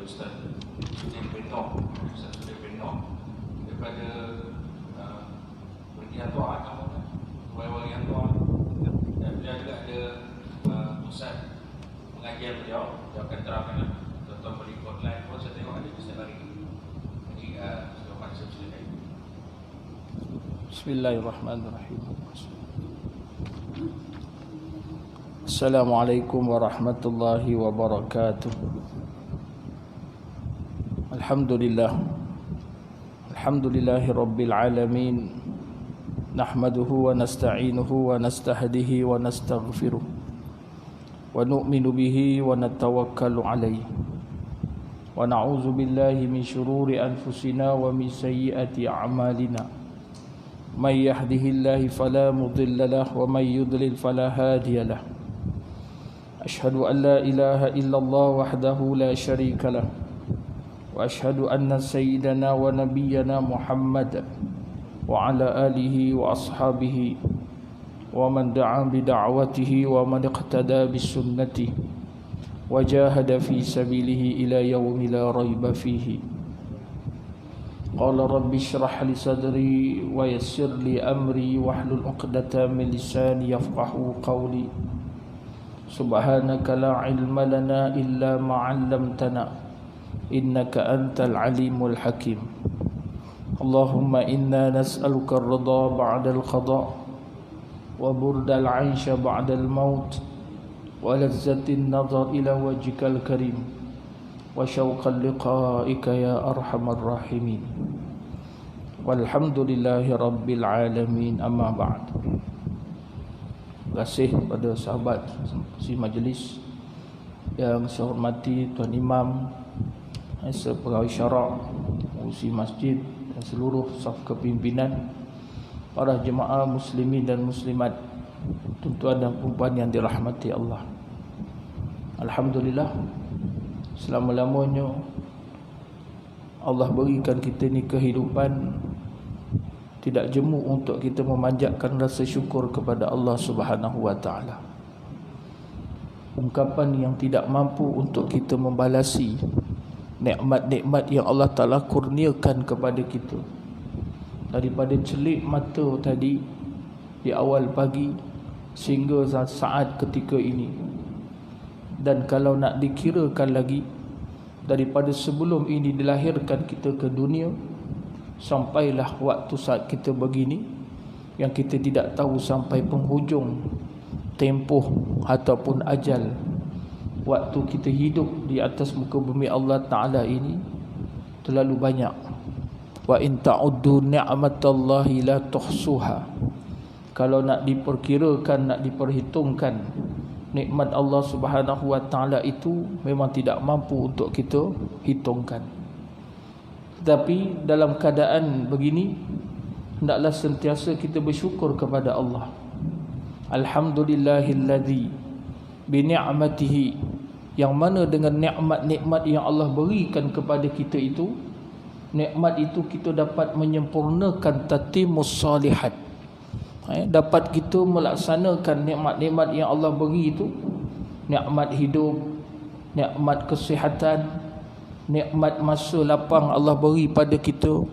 Ustaz Sudir bin Noh, daripada Berdian Tuhan Wai-Wai Tuhan, dan beliau juga ada pusat pengajian beliau akan terangkan tuan-tuan boleh ikut live pun. Saya tengok ada Ustaz lari. Jadi silakan silakan. Bismillahirrahmanirrahim. Assalamualaikum warahmatullahi wabarakatuh. Alhamdulillahi rabbil alamin. Nahmaduhu wa nasta'inuhu wa nastahdihi wa nastaghfiruh wa nu'minu bihi wa natawakkalu alayhi wa na'udzu billahi min shururi anfusina wa min sayyiati a'malina. May yahdihillahu fala mudilla lahu wa may yudlil fala hadiya lahu. Ashhadu an la ilaha illallah wahdahu la syarika lahu wa ashhadu anna sayyidana wa nabiyyana Muhammad wa ala alihi wa ashabihi wa man da'a bi da'watihi wa man iqtada bi sunnatihi wa jahada fi sabilihi ila yaumi la raiba fihi. Qala rabbi shrah li sadri wa yassir li amri wahlul 'uqdatam min lisani yafqahu qawli. Subhanaka la ilma lana illa ma 'allamtana innaka antal alimul hakim. Allahumma inna nas'aluka ar-ridha ba'da al-qada wa burda al-'aisha ba'da al-maut wa lazzatin nazar ila wajhikal karim wa syauqal liqa'ika ya arhamar rahimin. Walhamdulillahi rabbil alamin, amma ba'd. Terima kasih pada sahabat si majlis yang saya hormati, Tuan Imam, pegawai syarak, usi masjid dan seluruh saf kepimpinan, para jemaah muslimin dan muslimat, tuan-tuan dan puan yang dirahmati Allah. Alhamdulillah, selama-lamanya Allah berikan kita ni kehidupan, tidak jemu untuk kita memanjatkan rasa syukur kepada Allah Subhanahu wa taala. Ungkapan yang tidak mampu untuk kita membalasi nikmat-nikmat yang Allah Taala kurniakan kepada kita, daripada celik mata tadi di awal pagi sehingga saat ketika ini. Dan kalau nak dikirakan lagi, daripada sebelum ini dilahirkan kita ke dunia sampailah waktu saat kita begini, yang kita tidak tahu sampai penghujung tempoh ataupun ajal waktu kita hidup di atas muka bumi Allah Ta'ala ini terlalu banyak. Wa in ta'uddu ni'matallahi la tuhsuha. Kalau nak diperkirakan, nak diperhitungkan nikmat Allah Subhanahu wa taala itu memang tidak mampu untuk kita hitungkan. Tetapi dalam keadaan begini, hendaklah sentiasa kita bersyukur kepada Allah. Alhamdulillahilladzi bi ni'matihi, yang mana dengan nikmat-nikmat yang Allah berikan kepada kita itu, nikmat itu kita dapat menyempurnakan tatimus salihat. Dapat kita melaksanakan nikmat-nikmat yang Allah beri itu, nikmat hidup, nikmat kesihatan, nikmat masa lapang Allah beri pada kita,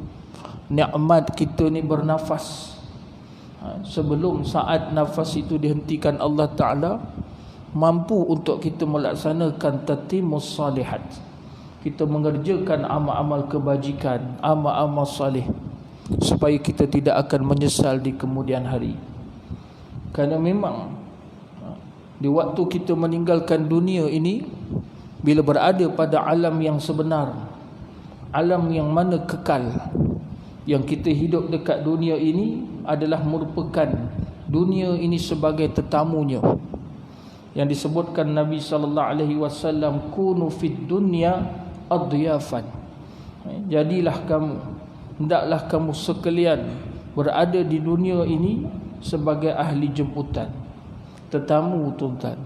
nikmat kita ni bernafas. Sebelum saat nafas itu dihentikan, Allah Ta'ala mampu untuk kita melaksanakan tatimus salihat. Kita mengerjakan amal-amal kebajikan, amal-amal salih, supaya kita tidak akan menyesal di kemudian hari. Kerana memang di waktu kita meninggalkan dunia ini, bila berada pada alam yang sebenar, alam yang mana kekal, yang kita hidup dekat dunia ini adalah merupakan dunia ini sebagai tetamunya. Yang disebutkan Nabi SAW, kunu fid dunya adyafan. Jadilah kamu, hendaklah kamu sekalian berada di dunia ini sebagai ahli jemputan, tetamu, tuan-tuan.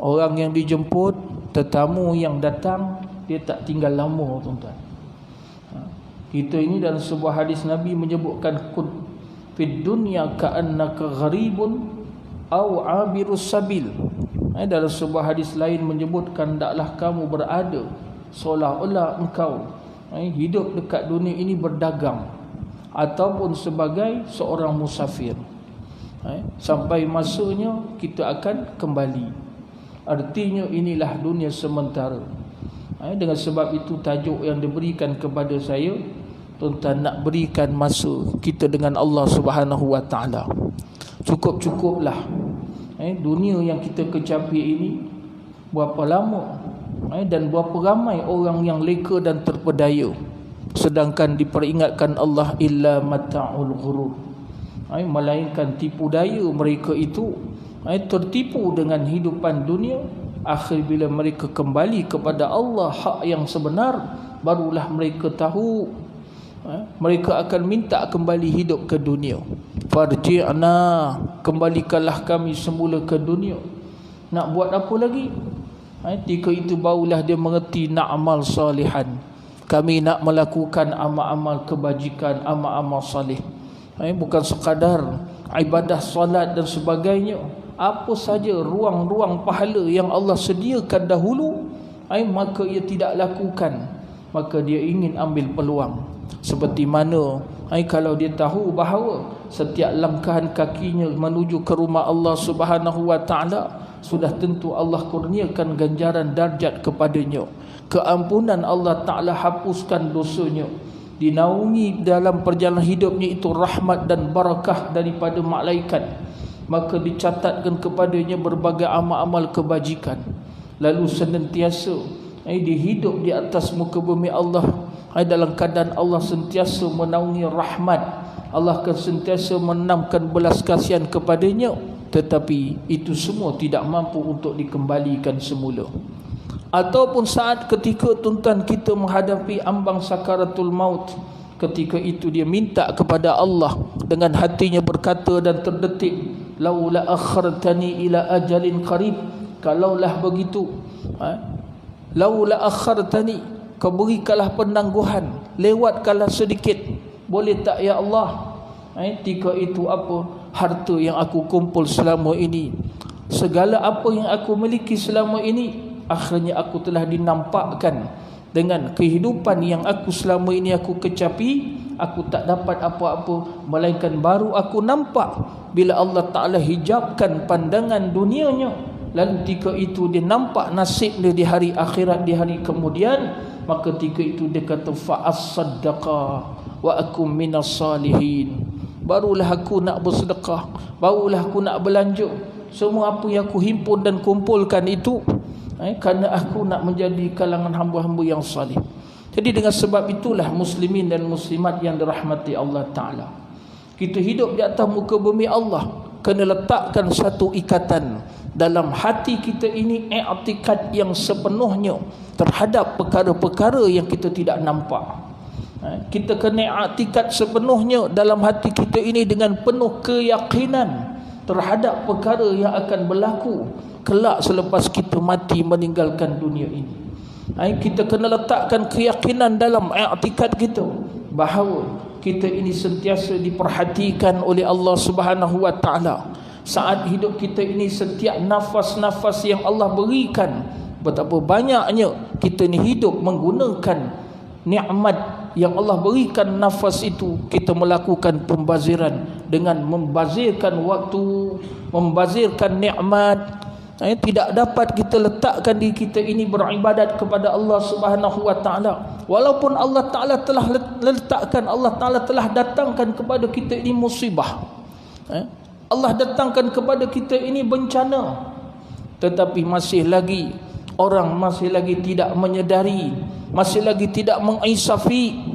Orang yang dijemput, tetamu yang datang, dia tak tinggal lama, tuan-tuan. Kita ini dalam sebuah hadis Nabi menyebutkan, kun fid dunya ka'annaka gharibun au abirus sabil. Dalam sebuah hadis lain menyebutkan, hendaklah kamu berada seolah-olah engkau hidup dekat dunia ini berdagang ataupun sebagai seorang musafir. Sampai masanya kita akan kembali. Artinya inilah dunia sementara. Dengan sebab itu tajuk yang diberikan kepada saya, tuan-tuan, nak berikan masa kita dengan Allah Subhanahu wa taala. Cukup-cukuplah dunia yang kita kecapi ini berapa lama dan berapa ramai orang yang leka dan terpedaya, sedangkan diperingatkan Allah illa mata'ul ghurur, melainkan tipu daya mereka itu tertipu dengan hidupan dunia. Akhir bila mereka kembali kepada Allah hak yang sebenar, barulah mereka tahu mereka akan minta kembali hidup ke dunia. Farji'na, kembalikanlah kami semula ke dunia. Nak buat apa lagi? Ketika itu barulah dia mengerti na'mal salihan, kami nak melakukan amal-amal kebajikan, amal-amal salih. Bukan sekadar ibadah solat dan sebagainya. Apa saja ruang-ruang pahala yang Allah sediakan dahulu, maka ia tidak lakukan. Maka dia ingin ambil peluang. Seperti mana kalau dia tahu bahawa setiap langkahan kakinya menuju ke rumah Allah Subhanahu wa taala, sudah tentu Allah kurniakan ganjaran darjat kepadanya. Keampunan Allah Ta'ala hapuskan dosanya. Dinaungi dalam perjalanan hidupnya itu rahmat dan barakah daripada malaikat. Maka dicatatkan kepadanya berbagai amal-amal kebajikan. Lalu senantiasa dia hidup di atas muka bumi Allah dalam keadaan Allah sentiasa menaungi rahmat. Allah akan sentiasa menanamkan belas kasihan kepadanya. Tetapi itu semua tidak mampu untuk dikembalikan semula. Ataupun saat ketika tuan-tuan kita menghadapi ambang sakaratul maut, ketika itu dia minta kepada Allah dengan hatinya berkata dan terdetik, laula akhartani ila ajalin qarib, kalaulah begitu, laula akhartani, kau berikanlah penangguhan, lewatkanlah sedikit, boleh tak ya Allah? Ketika itu apa? Harta yang aku kumpul selama ini, segala apa yang aku miliki selama ini, akhirnya aku telah dinampakkan dengan kehidupan yang aku selama ini aku kecapi. Aku tak dapat apa-apa, melainkan baru aku nampak bila Allah Ta'ala hijabkan pandangan dunianya. Lalu ketika itu dia nampak nasib dia di hari akhirat, di hari kemudian. Maka ketika itu dia kata fa'as-saddaqa wa akum minas salihin, barulah aku nak bersedekah, barulah aku nak belanja semua apa yang aku himpun dan kumpulkan itu, kerana aku nak menjadi kalangan hamba-hamba yang salih. Jadi dengan sebab itulah muslimin dan muslimat yang dirahmati Allah Ta'ala, kita hidup di atas muka bumi Allah, kena letakkan satu ikatan dalam hati kita ini, i'tikad yang sepenuhnya terhadap perkara-perkara yang kita tidak nampak. Kita kena i'tikad sepenuhnya dalam hati kita ini dengan penuh keyakinan terhadap perkara yang akan berlaku kelak selepas kita mati meninggalkan dunia ini. Kita kena letakkan keyakinan dalam i'tikad kita bahawa kita ini sentiasa diperhatikan oleh Allah Subhanahu wa taala. Saat hidup kita ini, setiap nafas-nafas yang Allah berikan, betapa banyaknya kita ni hidup menggunakan nikmat yang Allah berikan. Nafas itu kita melakukan pembaziran dengan membazirkan waktu, membazirkan nikmat. Tidak dapat kita letakkan diri kita ini beribadat kepada Allah Subhanahu wa taala, walaupun Allah Taala telah letakkan, Allah Taala telah datangkan kepada kita ini musibah, Allah datangkan kepada kita ini bencana, tetapi masih lagi orang masih lagi tidak menyedari, masih lagi tidak mengisafi.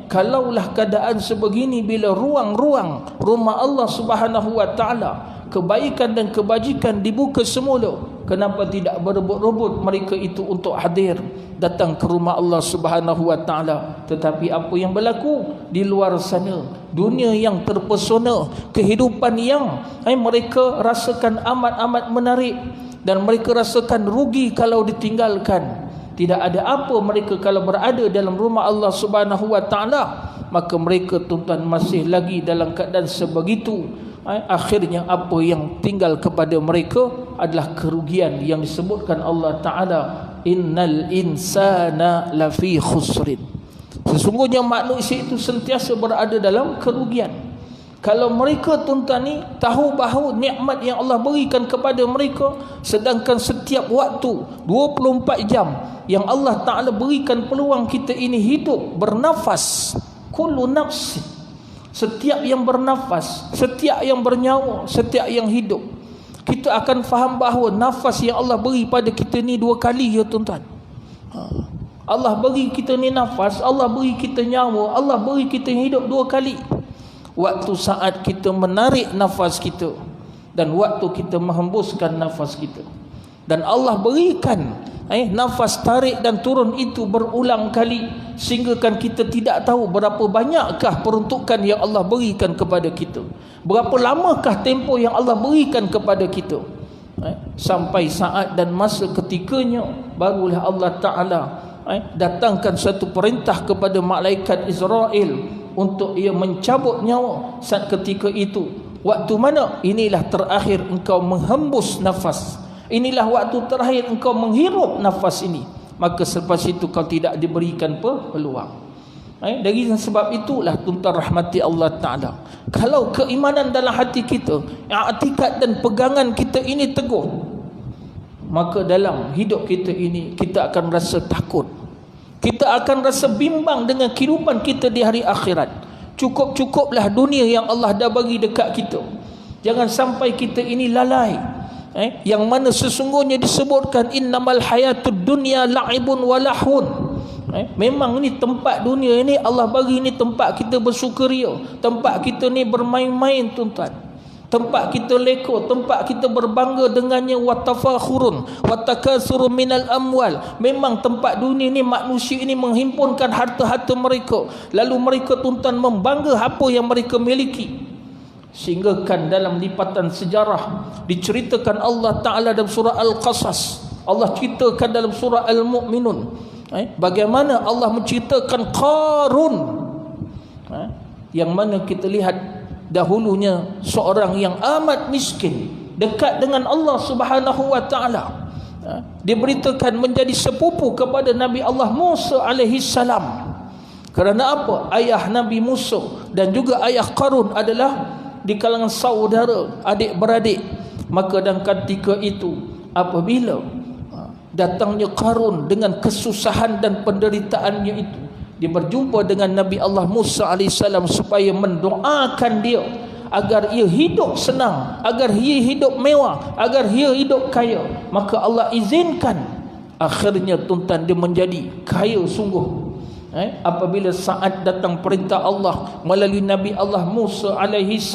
Kalaulah keadaan sebegini, bila ruang-ruang rumah Allah Subhanahu wa taala, kebaikan dan kebajikan dibuka semula, kenapa tidak berebut-rebut mereka itu untuk hadir datang ke rumah Allah Subhanahu wa taala? Tetapi apa yang berlaku di luar sana, dunia yang terpesona, kehidupan yang mereka rasakan amat-amat menarik, dan mereka rasakan rugi kalau ditinggalkan. Tidak ada apa mereka kalau berada dalam rumah Allah Subhanahu wa taala, maka mereka tuan-tuan masih lagi dalam keadaan sebegitu. Akhirnya apa yang tinggal kepada mereka adalah kerugian yang disebutkan Allah Ta'ala innal insana lafi khusrin. Sesungguhnya manusia itu sentiasa berada dalam kerugian. Kalau mereka tuan-tuan ni tahu bahawa nikmat yang Allah berikan kepada mereka, sedangkan setiap waktu 24 jam yang Allah Ta'ala berikan peluang kita ini hidup, bernafas, kullu nafs, setiap yang bernafas, setiap yang bernyawa, setiap yang hidup, kita akan faham bahawa nafas yang Allah beri pada kita ni 2 kali ya tuan-tuan. Allah beri kita ni nafas, Allah beri kita nyawa, Allah beri kita hidup 2 kali. Waktu saat kita menarik nafas kita dan waktu kita menghembuskan nafas kita. Dan Allah berikan nafas tarik dan turun itu berulang kali, sehingga kan kita tidak tahu berapa banyakkah peruntukan yang Allah berikan kepada kita, berapa lamakah tempoh yang Allah berikan kepada kita, sampai saat dan masa ketikanya barulah Allah Ta'ala datangkan satu perintah kepada malaikat Israel untuk ia mencabut nyawa. Saat ketika itu, waktu mana? Inilah terakhir engkau menghembus nafas, inilah waktu terakhir engkau menghirup nafas ini. Maka selepas itu kau tidak diberikan peluang. Dari sebab itulah tuan-tuan rahmati Allah Ta'ala, kalau keimanan dalam hati kita, i'tikad dan pegangan kita ini teguh, maka dalam hidup kita ini kita akan rasa takut, kita akan rasa bimbang dengan kehidupan kita di hari akhirat. Cukup-cukuplah dunia yang Allah dah bagi dekat kita. Jangan sampai kita ini lalai. Yang mana sesungguhnya disebutkan innamal hayatud dunya la'ibun wa lahun. Memang ni tempat dunia ini Allah bagi ni tempat kita bersukaria, tempat kita ni bermain-main tuan-tuan, tempat kita leko, tempat kita berbangga dengannya. Watafakhurun watakasuru minal amwal. Memang tempat dunia ni manusia ini menghimpunkan harta-harta mereka, lalu mereka tuan-tuan membangga apa yang mereka miliki. Sehingga kan dalam lipatan sejarah diceritakan Allah Ta'ala dalam surah Al-Qasas, Allah ceritakan dalam surah Al-Mu'minun, bagaimana Allah menceritakan Qarun, yang mana kita lihat dahulunya seorang yang amat miskin, dekat dengan Allah Subhanahu wa Ta'ala, diberitakan menjadi sepupu kepada Nabi Allah Musa alaihi salam. Kerana apa? Ayah Nabi Musa dan juga ayah Qarun adalah di kalangan saudara, adik-beradik. Maka dan ketika itu apabila datangnya Qarun dengan kesusahan dan penderitaannya itu, dia berjumpa dengan Nabi Allah Musa AS supaya mendoakan dia agar ia hidup senang, agar ia hidup mewah, agar ia hidup kaya. Maka Allah izinkan, akhirnya tuan-tuan dia menjadi kaya sungguh. Apabila saat datang perintah Allah melalui Nabi Allah Musa AS,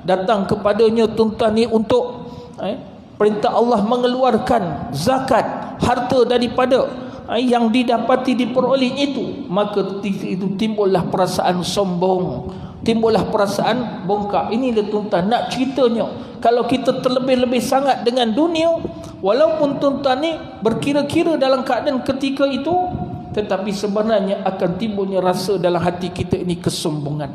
datang kepadanya tuan-tuan ni untuk perintah Allah mengeluarkan zakat harta daripada yang didapati diperoleh itu. Maka itu timbullah perasaan sombong, timbullah perasaan bongkak. Inilah tuan-tuan nak ceritanya, kalau kita terlebih-lebih sangat dengan dunia, walaupun tuan-tuan ni berkira-kira dalam keadaan ketika itu, tetapi sebenarnya akan timbulnya rasa dalam hati kita ini kesombongan.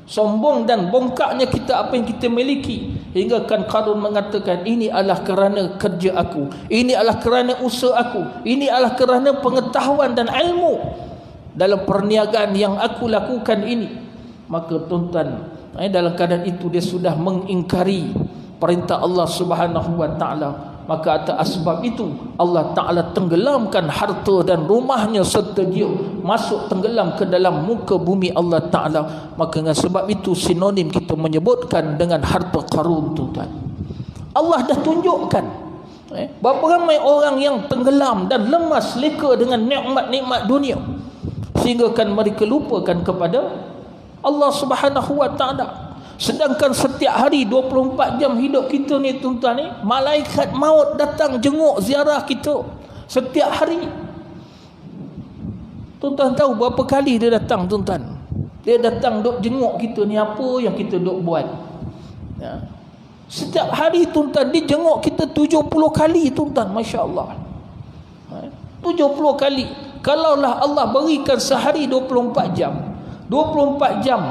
Sombong dan bongkaknya kita apa yang kita miliki, hingga kan Qarun mengatakan, ini adalah kerana kerja aku, ini adalah kerana usaha aku, ini adalah kerana pengetahuan dan ilmu dalam perniagaan yang aku lakukan ini. Maka tuan-tuan, dalam keadaan itu dia sudah mengingkari perintah Allah Subhanahu wa Ta'ala. Maka atas sebab itu Allah Ta'ala tenggelamkan harta dan rumahnya serta dia masuk tenggelam ke dalam muka bumi Allah Ta'ala. Maka dengan sebab itu sinonim kita menyebutkan dengan harta Qarun tuan-tuan. Allah dah tunjukkan berapa ramai orang yang tenggelam dan lemas leka dengan nikmat-nikmat dunia, sehingga kan mereka lupakan kepada Allah Subhanahu wa Ta'ala. Sedangkan setiap hari 24 jam hidup kita ni tuan-tuan ni, malaikat maut datang jenguk ziarah kita setiap hari. Tuan-tuan tahu berapa kali dia datang tuan-tuan? Dia datang duk jenguk kita ni, apa yang kita duk buat. Setiap hari tuan-tuan dia jenguk kita 70 kali tuan-tuan, masya-Allah. 70 kali. Kalaulah Allah berikan sehari 24 jam, 24 jam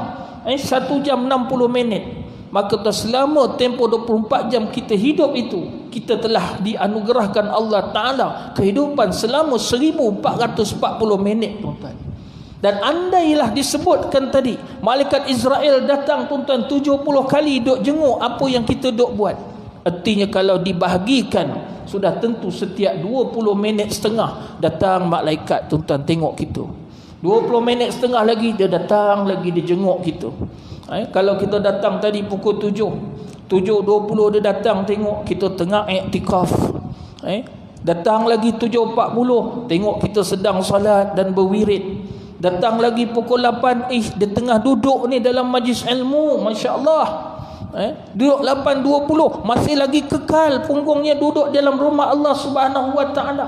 1 jam 60 minit, maka selama tempoh 24 jam kita hidup itu, kita telah dianugerahkan Allah Ta'ala kehidupan selama 1440 minit, tuan-tuan. Dan andailah disebutkan tadi malaikat Israel datang, tuan-tuan, 70 kali duk jenguk apa yang kita duk buat. Artinya kalau dibahagikan, sudah tentu setiap 20 minit setengah datang malaikat, tuan-tuan, tengok kita. 20 minit setengah lagi dia datang lagi, dia jenguk kita. Kalau kita datang tadi pukul 7.20 dia datang tengok kita tengah iktikaf. Datang lagi 7.40 tengok kita sedang solat dan berwirid. Datang lagi pukul 8, dia tengah duduk ni dalam majlis ilmu, masya-Allah. Duduk 8.20 masih lagi kekal punggungnya duduk dalam rumah Allah Subhanahu wa taala.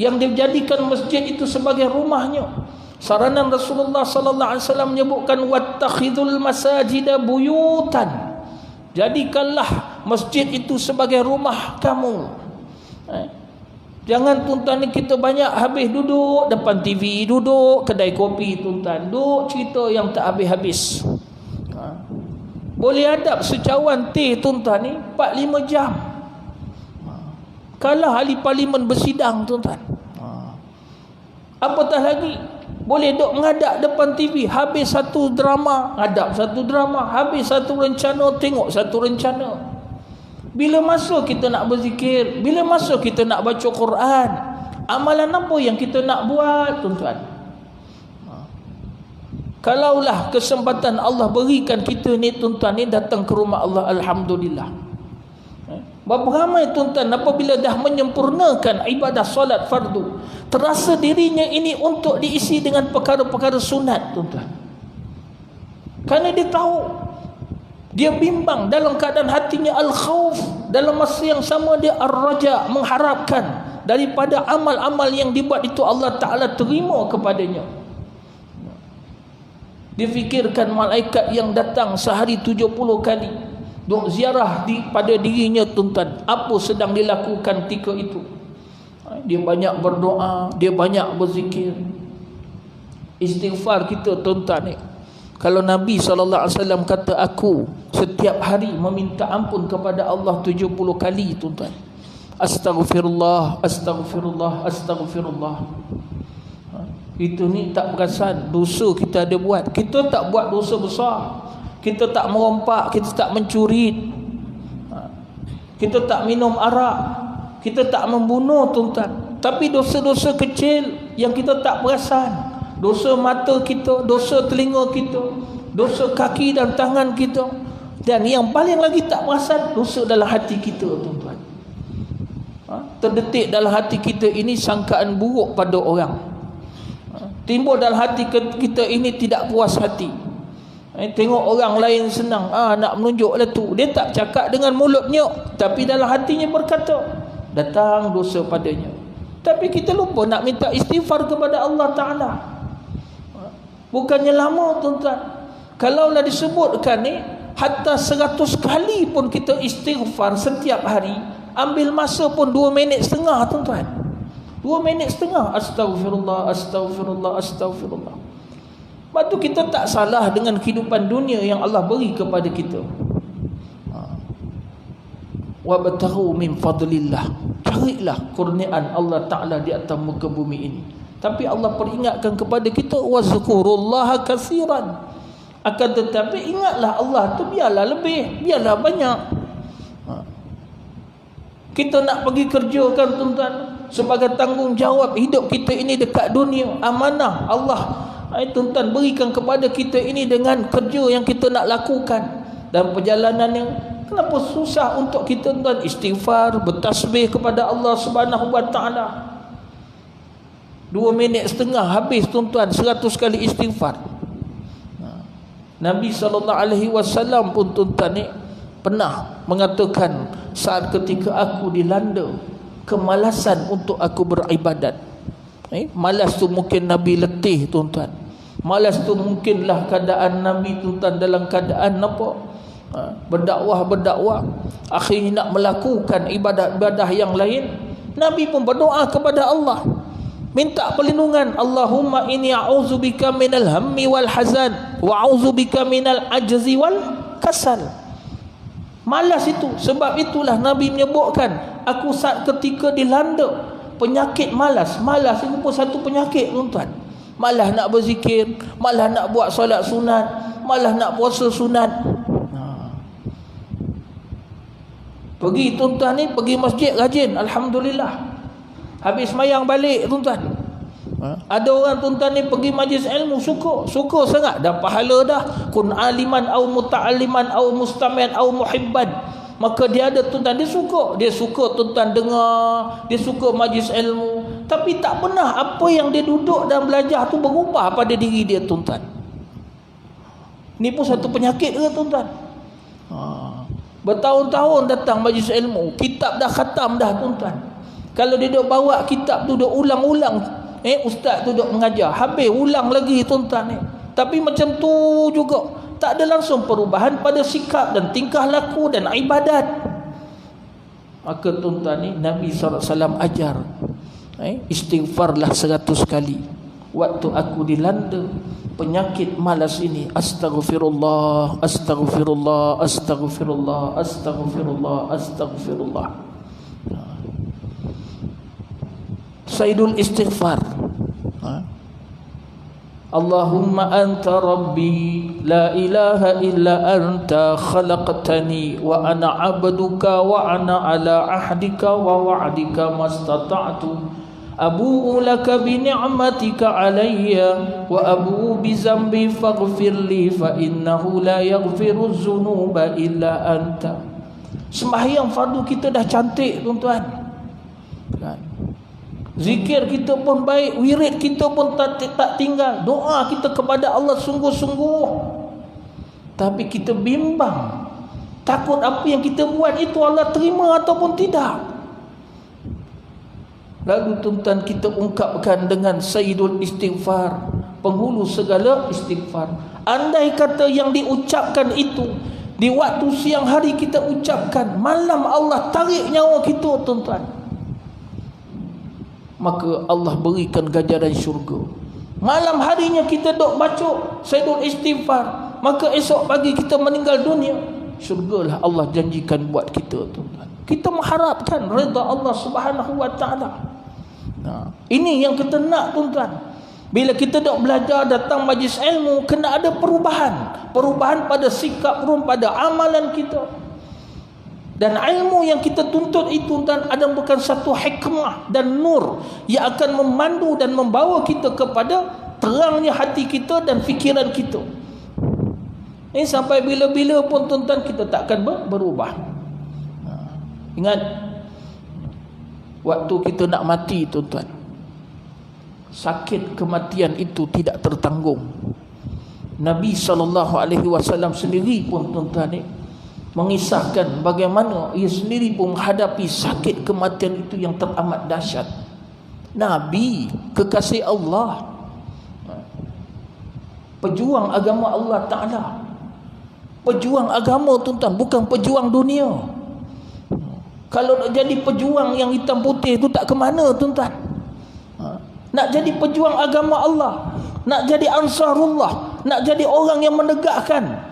Yang dijadikan masjid itu sebagai rumahnya. Saranan Rasulullah sallallahu alaihi wasallam menyebutkan wattakhidul masajida buyutan. Jadikanlah masjid itu sebagai rumah kamu. Jangan, tuan-tuan, ni kita banyak habis duduk depan TV, duduk kedai kopi, tuan-tuan, duduk cerita yang tak habis-habis. Boleh adab secawan teh, tuan-tuan, ni 4-5 jam. Kalah ahli parlimen bersidang, tuan-tuan. Apatah lagi boleh duk mengadap depan TV, habis satu drama, ngadap satu drama, habis satu rencana, tengok satu rencana. Bila masa kita nak berzikir? Bila masa kita nak baca Quran? Amalan apa yang kita nak buat, tuan-tuan? Kalaulah kesempatan Allah berikan kita ni, tuan-tuan, ni datang ke rumah Allah, alhamdulillah. Berapa ramai, tuan-tuan, apabila dah menyempurnakan ibadah solat fardu, terasa dirinya ini untuk diisi dengan perkara-perkara sunat, tuan-tuan. Kerana dia tahu, dia bimbang, dalam keadaan hatinya al-khawf, dalam masa yang sama dia ar-raja, mengharapkan daripada amal-amal yang dibuat itu Allah Ta'ala terima kepadanya. Difikirkan malaikat yang datang sehari 70 kali duk ziarah pada dirinya, tuan-tuan, apa sedang dilakukan ketika itu. Dia banyak berdoa, dia banyak berzikir. Istighfar kita, tuan-tuan, ni, kalau Nabi SAW kata, aku setiap hari meminta ampun kepada Allah 70 kali, tuan-tuan. Astaghfirullah, astaghfirullah, astaghfirullah. Itu ni tak perasan dosa kita ada buat. Kita tak buat dosa besar. Kita tak merompak, kita tak mencuri, kita tak minum arak, kita tak membunuh, tuan-tuan. Tapi dosa-dosa kecil yang kita tak perasan, dosa mata kita, dosa telinga kita, dosa kaki dan tangan kita, dan yang paling lagi tak perasan, dosa dalam hati kita, tuan-tuan. Terdetik dalam hati kita ini sangkaan buruk pada orang. Timbul dalam hati kita ini tidak puas hati. Tengok orang lain senang, nak menunjuklah tu. Dia tak cakap dengan mulutnya, tapi dalam hatinya berkata, datang dosa padanya. Tapi kita lupa nak minta istighfar kepada Allah Ta'ala. Bukannya lama, tuan-tuan. Kalaulah disebutkan ni, hatta 100 kali pun kita istighfar setiap hari, ambil masa pun 2 minit setengah, tuan-tuan. 2 minit setengah. Astaghfirullah, astaghfirullah, astaghfirullah. Sebab tu kita tak salah dengan kehidupan dunia yang Allah beri kepada kita. Wabtaghu min fadlillah. Carilah kurniaan Allah Ta'ala di atas muka bumi ini. Tapi Allah peringatkan kepada kita, wazkurullaha katsiran. Akan tetapi ingatlah Allah tu biarlah lebih, biarlah banyak. Kita nak pergi kerja kan, tuan-tuan, sebagai tanggungjawab hidup kita ini dekat dunia, amanah Allah, tuan-tuan, berikan kepada kita ini dengan kerja yang kita nak lakukan dan perjalanan yang kenapa susah untuk kita, tuan, istighfar, bertasbih kepada Allah Subhanahu wa taala. 2 minit setengah habis, tuan-tuan, 100 kali istighfar. Nabi SAW pun, tuan-tuan, ni pernah mengatakan, saat ketika aku dilanda kemalasan untuk aku beribadat. Malas tu mungkin Nabi letih, tuan-tuan. Malas tu mungkinlah keadaan Nabi, tuan-tuan, dalam keadaan apa? Berdakwah. Akhirnya nak melakukan ibadat-ibadah yang lain. Nabi pun berdoa kepada Allah, minta perlindungan. Allahumma inni a'udzubika minal hammi wal hazan wa a'udzubika minal ajzi wal kasal. Malas itu. Sebab itulah Nabi menyebutkan, aku saat ketika dilanda penyakit malas. Malas itu pun satu penyakit, tuan-tuan. Malas nak berzikir, malas nak buat solat sunat, malas nak puasa sunat. Pergi tuan-tuan ni, pergi masjid rajin, alhamdulillah. Habis semayang balik tuan-tuan. Ada orang tuan-tuan ni pergi majlis ilmu, suka sangat, dah pahala dah. Kun aliman au muta'alliman au mustami'an au muhibban. Maka dia ada tuan-tuan, dia suka tuan-tuan dengar, dia suka majlis ilmu, tapi tak pernah apa yang dia duduk dan belajar tu berubah pada diri dia, tuan-tuan. Ni pun satu penyakit ke, tuan-tuan? Bertahun-tahun datang majlis ilmu, kitab dah khatam dah, tuan-tuan. Kalau dia duduk bawa kitab tu, duduk ulang-ulang, ustaz tu duduk mengajar, habis ulang lagi, tuan-tuan. Tapi macam tu juga, tak ada langsung perubahan pada sikap dan tingkah laku dan ibadat. Maka tuan-tuan ni, Nabi SAW ajar, istighfarlah 100 kali waktu aku dilanda penyakit malas ini. Astaghfirullah, astaghfirullah, astaghfirullah, astaghfirullah, astaghfirullah. Sayyidul istighfar. Allahumma anta rabbi la ilaha illa anta khalaqtani wa ana abduka wa ana ala ahdika wa wa'dika mastata'tu abu'u laka bi ni'matika alayya wa abu'u bi zambi faghfir li fa innahu la yaghfiru dzunuba illa anta. Sembahyang fardu kita dah cantik, tuan-tuan. Zikir kita pun baik, wirid kita pun tak tinggal, doa kita kepada Allah sungguh-sungguh. Tapi kita bimbang, takut apa yang kita buat itu Allah terima ataupun tidak. Lalu tuan-tuan, kita ungkapkan dengan Sayyidul Istighfar, penghulu segala istighfar. Andai kata yang diucapkan itu di waktu siang hari kita ucapkan, malam Allah tarik nyawa kita, tuan-tuan, maka Allah berikan ganjaran syurga. Malam harinya kita duk baca Sayyidul Istighfar, maka esok pagi kita meninggal dunia, syurgalah Allah janjikan buat kita, tuan-tuan. Kita mengharapkan redha Allah Subhanahu wa taala. Ini yang kita nak, tuan-tuan. Bila kita duk belajar, datang majlis ilmu, kena ada perubahan pada sikap, pada amalan kita. Dan ilmu yang kita tuntut itu, tuan, ada bukan satu hikmah dan nur yang akan memandu dan membawa kita kepada terangnya hati kita dan fikiran kita. Ini sampai bila-bila pun, tuan-tuan, kita takkan berubah. Ingat, waktu kita nak mati, tuan-tuan, sakit kematian itu tidak tertanggung. Nabi SAW sendiri pun, tuan-tuan, mengisahkan bagaimana ia sendiri pun menghadapi sakit kematian itu yang teramat dahsyat. Nabi, kekasih Allah, pejuang agama Allah Ta'ala, pejuang agama, tuan-tuan, bukan pejuang dunia. Kalau nak jadi pejuang yang hitam putih itu tak ke mana, tuan-tuan. Nak jadi pejuang agama Allah, nak jadi ansarullah, nak jadi orang yang menegakkan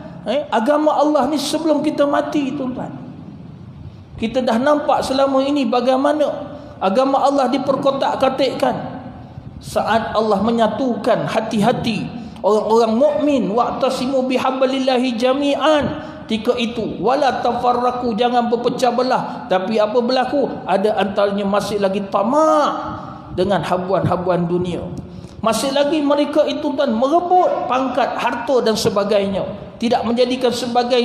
agama Allah ni sebelum kita mati, tuan-tuan. Kita dah nampak selama ini bagaimana agama Allah diperkotak-katikkan. Saat Allah menyatukan hati-hati orang-orang mukmin, wa'tasimu bihablillahi jami'an, ketika itu wala tafarraqu, jangan berpecah belah. Tapi apa berlaku? Ada antaranya masih lagi tamak dengan habuan-habuan dunia. Masih lagi mereka itu, tuan, merebut pangkat, harta dan sebagainya. Tidak menjadikan sebagai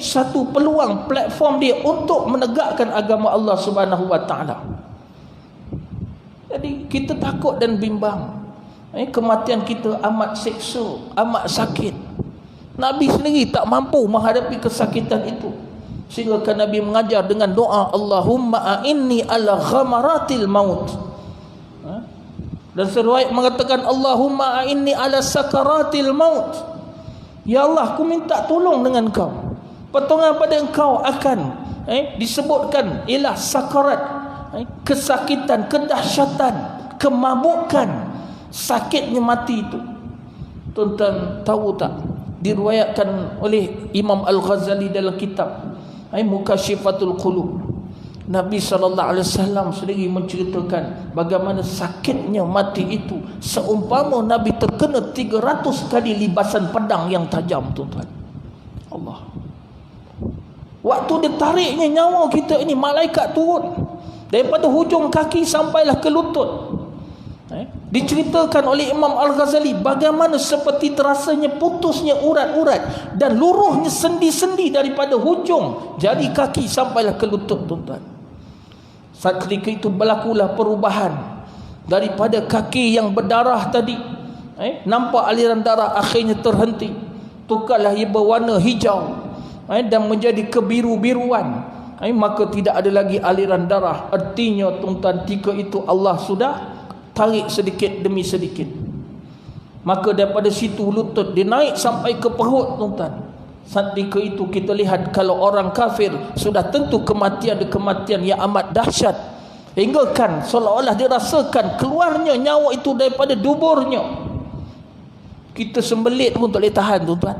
satu peluang, platform dia untuk menegakkan agama Allah Subhanahu wa taala. Jadi kita takut dan bimbang. Kematian kita amat seksa, amat sakit. Nabi sendiri tak mampu menghadapi kesakitan itu, sehingga kan Nabi mengajar dengan doa, Allahumma a'inni ala ghamaratil maut. Dan seriwayat mengatakan, Allahumma a'inni ala sakaratil maut. Ya Allah, aku minta tolong dengan Engkau. Pertolongan pada Engkau akan disebutkan ialah sakarat, kesakitan, kedahsyatan, kemabukan, sakitnya mati itu. Tuan-tuan tahu tak, diriwayatkan oleh Imam Al-Ghazali dalam kitab Mukashifatul Qulub. Nabi SAW sendiri menceritakan bagaimana sakitnya mati itu seumpama Nabi terkena 300 kali libasan pedang yang tajam, tuan-tuan. Allah. Waktu dia tariknya nyawa kita ini, malaikat turun daripada hujung kaki sampailah ke lutut. Diceritakan oleh Imam Al-Ghazali bagaimana seperti terasanya putusnya urat-urat dan luruhnya sendi-sendi daripada hujung jari kaki sampailah ke lutut, tuan-tuan. Saat ketika itu berlakulah perubahan daripada kaki yang berdarah tadi, nampak aliran darah akhirnya terhenti, tukarlah ia berwarna hijau dan menjadi kebiru-biruan. Maka tidak ada lagi aliran darah. Artinya, tuan-tuan, ketika itu Allah sudah tarik sedikit demi sedikit. Maka daripada situ lutut dia naik sampai ke perut, tuan-tuan. Saat ketika itu kita lihat kalau orang kafir sudah tentu kematian yang amat dahsyat, hingga kan seolah-olah dia rasakan keluarnya nyawa itu daripada duburnya. Kita sembelit pun tak boleh tahan, tuan-tuan.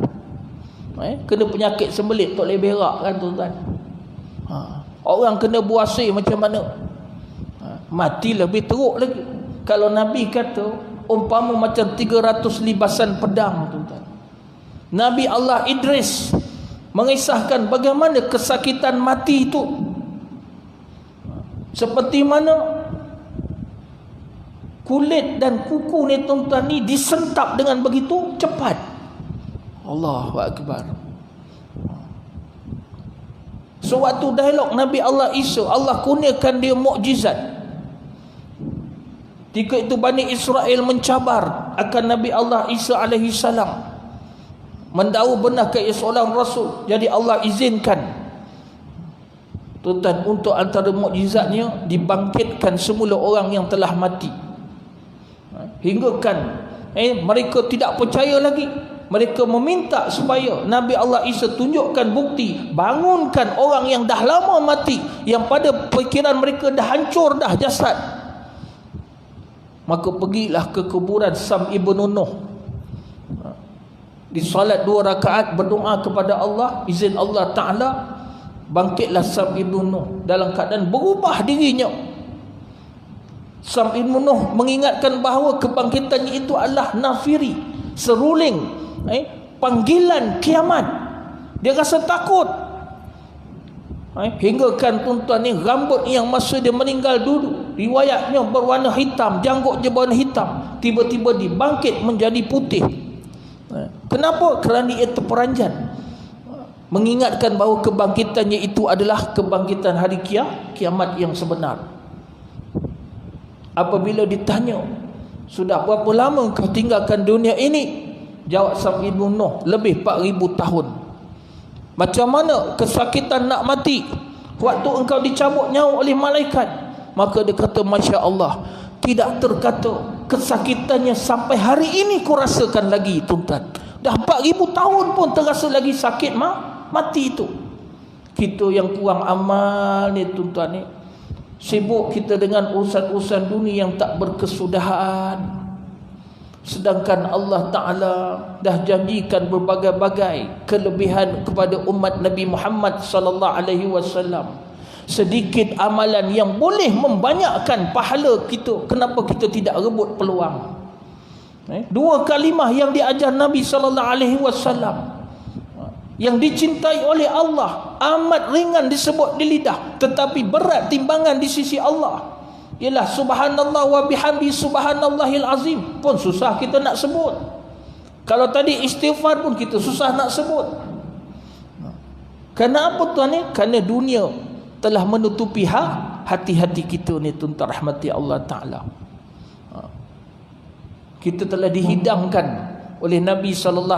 Kena penyakit sembelit tak boleh berak kan, tuan-tuan. Orang kena buasir macam mana? Mati lebih teruk lagi. Kalau Nabi kata umpama macam 300 libasan pedang, tuan-tuan. Nabi Allah Idris mengisahkan bagaimana kesakitan mati itu, seperti mana kulit dan kuku ni, tuan-tuan, ni disentap dengan begitu cepat. Allahu Akbar. Sewaktu dialog Nabi Allah Isa, Allah kurniakan dia mukjizat. Ketika itu Bani Israel mencabar akan Nabi Allah Isa alaihi salam, mendakwa benar ke seorang rasul. Jadi Allah izinkan, tuan-tuan, untuk antara mukjizatnya dibangkitkan semula orang yang telah mati. Hingga kan mereka tidak percaya lagi. Mereka meminta supaya Nabi Allah Isa tunjukkan bukti, bangunkan orang yang dah lama mati, yang pada fikiran mereka dah hancur dah jasad. Maka pergilah ke kuburan Sam ibnu Nuh. Di salat 2 rakaat berdoa kepada Allah, izin Allah Ta'ala, bangkitlah Sam ibnu Nuh dalam keadaan berubah dirinya. Sam ibnu Nuh mengingatkan bahawa kebangkitannya itu adalah nafiri, seruling, panggilan kiamat. Dia rasa takut. Hingga kan, tuan-tuan, ni rambut yang masa dia meninggal dulu riwayatnya berwarna hitam, janggut dia berwarna hitam, tiba-tiba dibangkit menjadi putih. Kenapa? Kerana ia terperanjat, mengingatkan bahawa kebangkitannya itu adalah kebangkitan hari kiamat yang sebenar. Apabila ditanya, sudah berapa lama kau tinggalkan dunia ini? Jawab Sam ibnu Nuh, lebih 4,000 tahun. Macam mana kesakitan nak mati waktu engkau dicabut nyawa oleh malaikat? Maka dia kata, Masya Allah, tidak terkata kesakitannya sampai hari ini ku rasakan lagi, tuan-tuan. Dah 4,000 tahun pun terasa lagi sakit mati itu. Kita yang kurang amal ni, tuan-tuan, ni sibuk kita dengan urusan-urusan dunia yang tak berkesudahan. Sedangkan Allah Ta'ala dah janjikan berbagai-bagai kelebihan kepada umat Nabi Muhammad sallallahu alaihi wasallam. Sedikit amalan yang boleh membanyakkan pahala kita, kenapa kita tidak rebut peluang? 2 kalimah yang diajar Nabi sallallahu alaihi wasallam, yang dicintai oleh Allah, amat ringan disebut di lidah tetapi berat timbangan di sisi Allah, ialah subhanallah wa bihamdi subhanallahil azim. Pun susah kita nak sebut. Kalau tadi istighfar pun kita susah nak sebut. Kenapa, tuan ni? Kerana dunia telah menutupi hati-hati kita ni, tuan-tuan rahmati Allah Ta'ala. Kita telah dihidangkan oleh Nabi SAW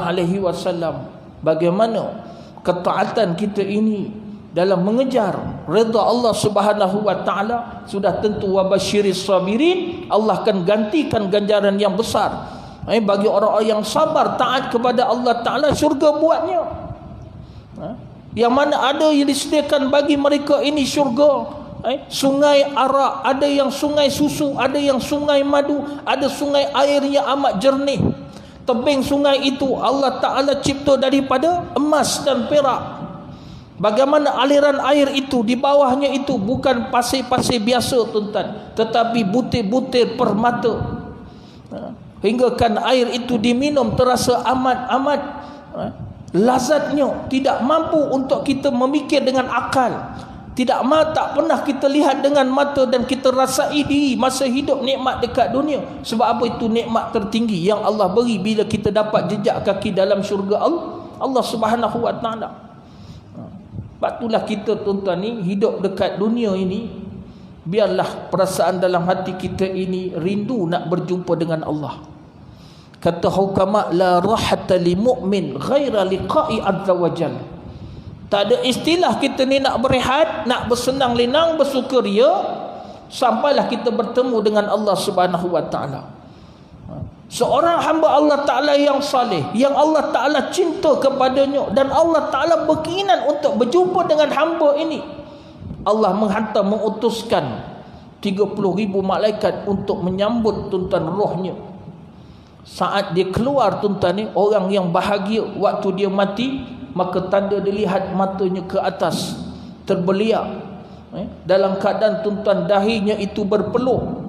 bagaimana ketaatan kita ini dalam mengejar redha Allah Subhanahu wa Ta'ala. Sudah tentu wabasyiris sabirin, Allah akan gantikan ganjaran yang besar bagi orang-orang yang sabar taat kepada Allah Ta'ala. Syurga buatnya, yang mana ada yang disediakan bagi mereka ini syurga, sungai arak, ada yang sungai susu, ada yang sungai madu, ada sungai air yang amat jernih. Tebing sungai itu Allah Ta'ala cipta daripada emas dan perak. Bagaimana aliran air itu, di bawahnya itu bukan pasir-pasir biasa tuan-tuan, tetapi butir-butir permata. Hingga kan air itu diminum terasa amat lazatnya, tidak mampu untuk kita memikir dengan akal. Tak pernah kita lihat dengan mata dan kita rasai di masa hidup nikmat dekat dunia. Sebab apa? Itu nikmat tertinggi yang Allah beri bila kita dapat jejak kaki dalam syurga Allah Subhanahu wa taala. Sebab itulah kita tuan-tuan ni hidup dekat dunia ini, biarlah perasaan dalam hati kita ini rindu nak berjumpa dengan Allah. Kata hukama, la rahata li mu'min ghaira liqa'i azza wa jalla. Tak ada istilah kita ni nak berehat, nak bersenang lenang, bersukaria sampailah kita bertemu dengan Allah Subhanahu wa taala. Seorang hamba Allah Taala yang saleh, yang Allah Taala cinta kepadanya dan Allah Taala berkeinginan untuk berjumpa dengan hamba ini, Allah mengutuskan 30,000 malaikat untuk menyambut tuan-tuan rohnya. Saat dia keluar tuan-tuan ni, orang yang bahagia waktu dia mati, maka tanda dilihat matanya ke atas terbeliak, dalam keadaan tuan-tuan dahinya itu berpeluh.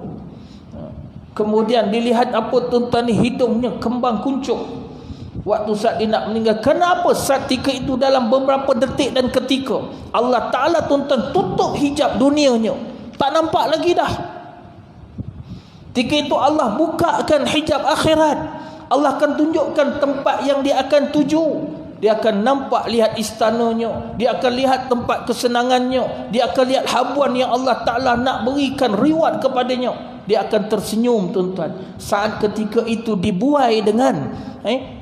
Kemudian dilihat apa tuan-tuan ni, hidungnya kembang kuncup waktu saat dia nak meninggal. Kenapa? Seketika itu dalam beberapa detik dan ketika Allah Ta'ala tuan-tuan tutup hijab dunianya, tak nampak lagi dah. Ketika itu Allah bukakan hijab akhirat. Allah akan tunjukkan tempat yang dia akan tuju. Dia akan nampak, lihat istananya, dia akan lihat tempat kesenangannya, dia akan lihat habuan yang Allah Ta'ala nak berikan reward kepadanya. Dia akan tersenyum tuan-tuan. Saat ketika itu dibuai dengan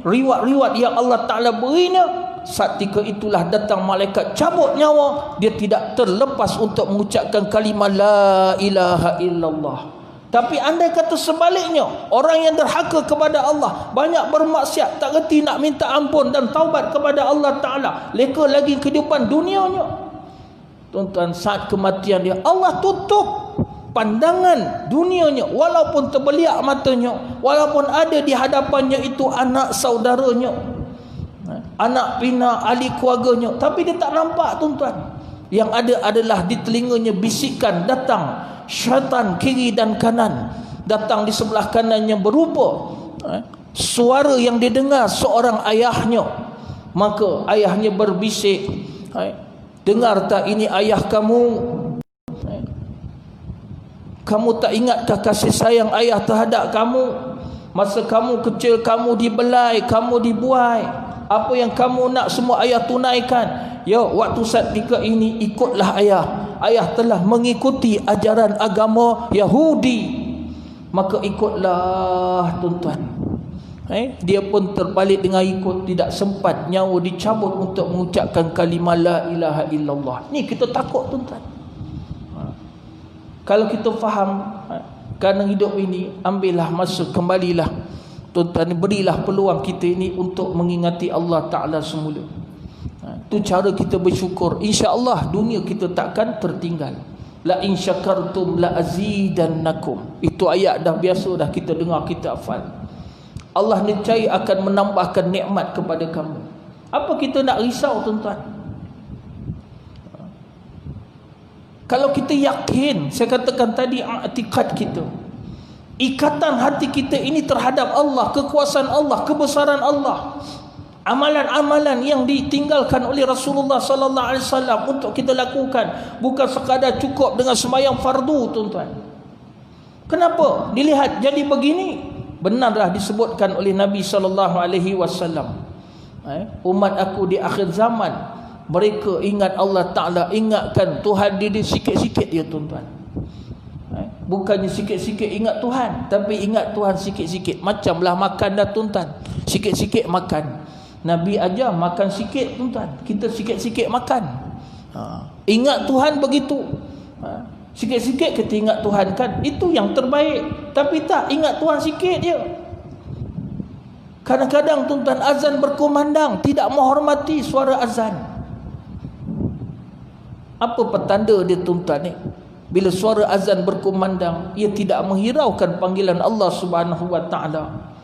reward-reward yang Allah Ta'ala berinya, saat ketika itulah datang malaikat cabut nyawa. Dia tidak terlepas untuk mengucapkan kalimah la ilaha illallah. Tapi andai kata sebaliknya, orang yang derhaka kepada Allah, banyak bermaksiat, tak reti nak minta ampun dan taubat kepada Allah Ta'ala, leka lagi kehidupan dunianya, tuan-tuan, saat kematian dia, Allah tutup pandangan dunianya. Walaupun terbeliak matanya, walaupun ada di hadapannya itu anak saudaranya, anak pinak, ahli keluarganya, tapi dia tak nampak tuan-tuan. Yang ada adalah di telinganya bisikan datang syaitan kiri dan kanan, datang di sebelah kanannya berupa suara yang didengar seorang ayahnya. Maka ayahnya berbisik, dengar tak ini ayah kamu? Kamu tak ingatkah kasih sayang ayah terhadap kamu? Masa kamu kecil, kamu dibelai, kamu dibuai, apa yang kamu nak semua ayah tunaikan. Ya, waktu saat ketika ini ikutlah ayah. Ayah telah mengikuti ajaran agama Yahudi, maka ikutlah tuan-tuan. Dia pun terbalik dengan ikut, tidak sempat nyawa dicabut untuk mengucapkan kalimah la ilaha illallah. Ni kita takut tuan-tuan. Kalau kita faham kerana hidup ini, ambillah masa, kembalilah tuan-tuan, berilah peluang kita ini untuk mengingati Allah Ta'ala semula. Itu cara kita bersyukur. InsyaAllah dunia kita takkan tertinggal. La in syakartum la azidannakum. Itu ayat dah biasa dah kita dengar, kita hafal. Allah niscaya akan menambahkan nikmat kepada kamu. Apa kita nak risau tuan-tuan? Kalau kita yakin, saya katakan tadi, i'tikad kita, ikatan hati kita ini terhadap Allah, kekuasaan Allah, kebesaran Allah, amalan-amalan yang ditinggalkan oleh Rasulullah sallallahu alaihi wasallam untuk kita lakukan, bukan sekadar cukup dengan sembahyang fardu tuan-tuan. Kenapa dilihat jadi begini? Benarlah disebutkan oleh Nabi sallallahu alaihi wasallam, umat aku di akhir zaman, mereka ingat Allah Ta'ala, ingatkan Tuhan diri sikit-sikit dia tuan-tuan. Bukannya sikit-sikit ingat Tuhan, tapi ingat Tuhan sikit-sikit. Macamlah makan dah tuan-tuan, sikit-sikit makan. Nabi ajar makan sikit tuan-tuan, kita sikit-sikit makan. Ingat Tuhan begitu. Sikit-sikit kita ingat Tuhan kan, itu yang terbaik. Tapi tak, ingat Tuhan sikit je. Kadang-kadang tuan-tuan azan berkumandang, tidak menghormati suara azan. Apa petanda dia tuan-tuan ni? Bila suara azan berkumandang, ia tidak menghiraukan panggilan Allah Subhanahu wa taala.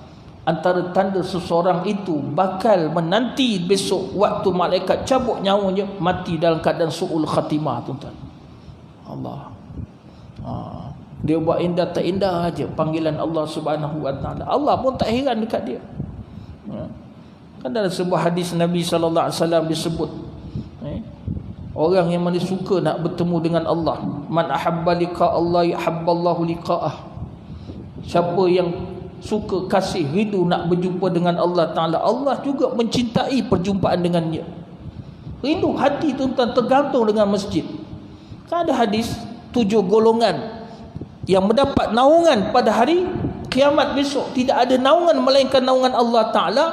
antara tanda seseorang itu bakal menanti besok waktu malaikat cabut nyawanya, mati dalam keadaan su'ul khatimah, tuan-tuan. Allah. Dia buat indah tak indah aja panggilan Allah Subhanahu wa taala. Allah pun tak heran dekat dia. Kan dalam sebuah hadis Nabi sallallahu alaihi wasallam disebut, orang yang mana suka nak bertemu dengan Allah, man ahabba liqa Allah yahabballahu liqa'ah. Siapa yang suka, kasih, rindu nak berjumpa dengan Allah Ta'ala, Allah juga mencintai perjumpaan dengannya. Rindu hati tuan-tuan tergantung dengan masjid. Kan ada hadis 7 golongan yang mendapat naungan pada hari kiamat besok. Tidak ada naungan melainkan naungan Allah Ta'ala.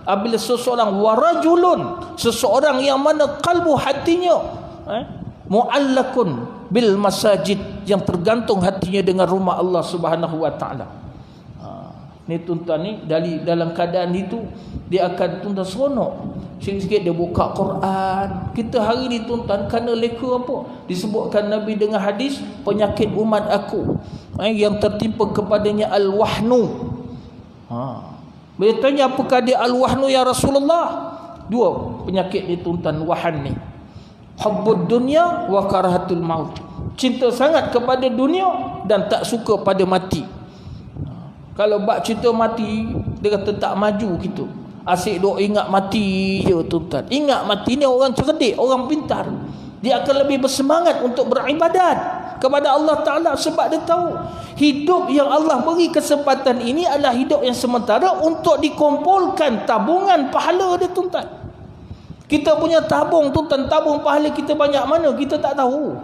Apabila seseorang warajulun, seseorang yang mana kalbu hatinya mu'allakun bil masajid, yang tergantung hatinya dengan rumah Allah Subhanahu wa taala. Ni tuan-tuan ni dalam keadaan itu dia akan tuan-tuan seronok. Sikit-sikit dia buka Quran. Kita hari ni tuan-tuan kena leka apa? Disebutkan Nabi dengan hadis, penyakit umat aku yang tertimpa kepadanya al-wahnu. Bila tanya apakah dia al-wahnu ya Rasulullah? 2 penyakit ni tuan-tuan, wahan ni. Hubbud dunya wa karahatul maut. Cinta sangat kepada dunia dan tak suka pada mati. Kalau bab cerita mati, dia kata tak maju kita. Asyik duk ingat mati je tuan-tuan. Ingat mati ni orang cerdik, orang pintar. Dia akan lebih bersemangat untuk beribadat kepada Allah Ta'ala, sebab dia tahu hidup yang Allah beri kesempatan ini adalah hidup yang sementara untuk dikumpulkan tabungan pahala dia tuan-tuan. Kita punya tabung tuan-tuan, tabung pahala kita banyak mana kita tak tahu.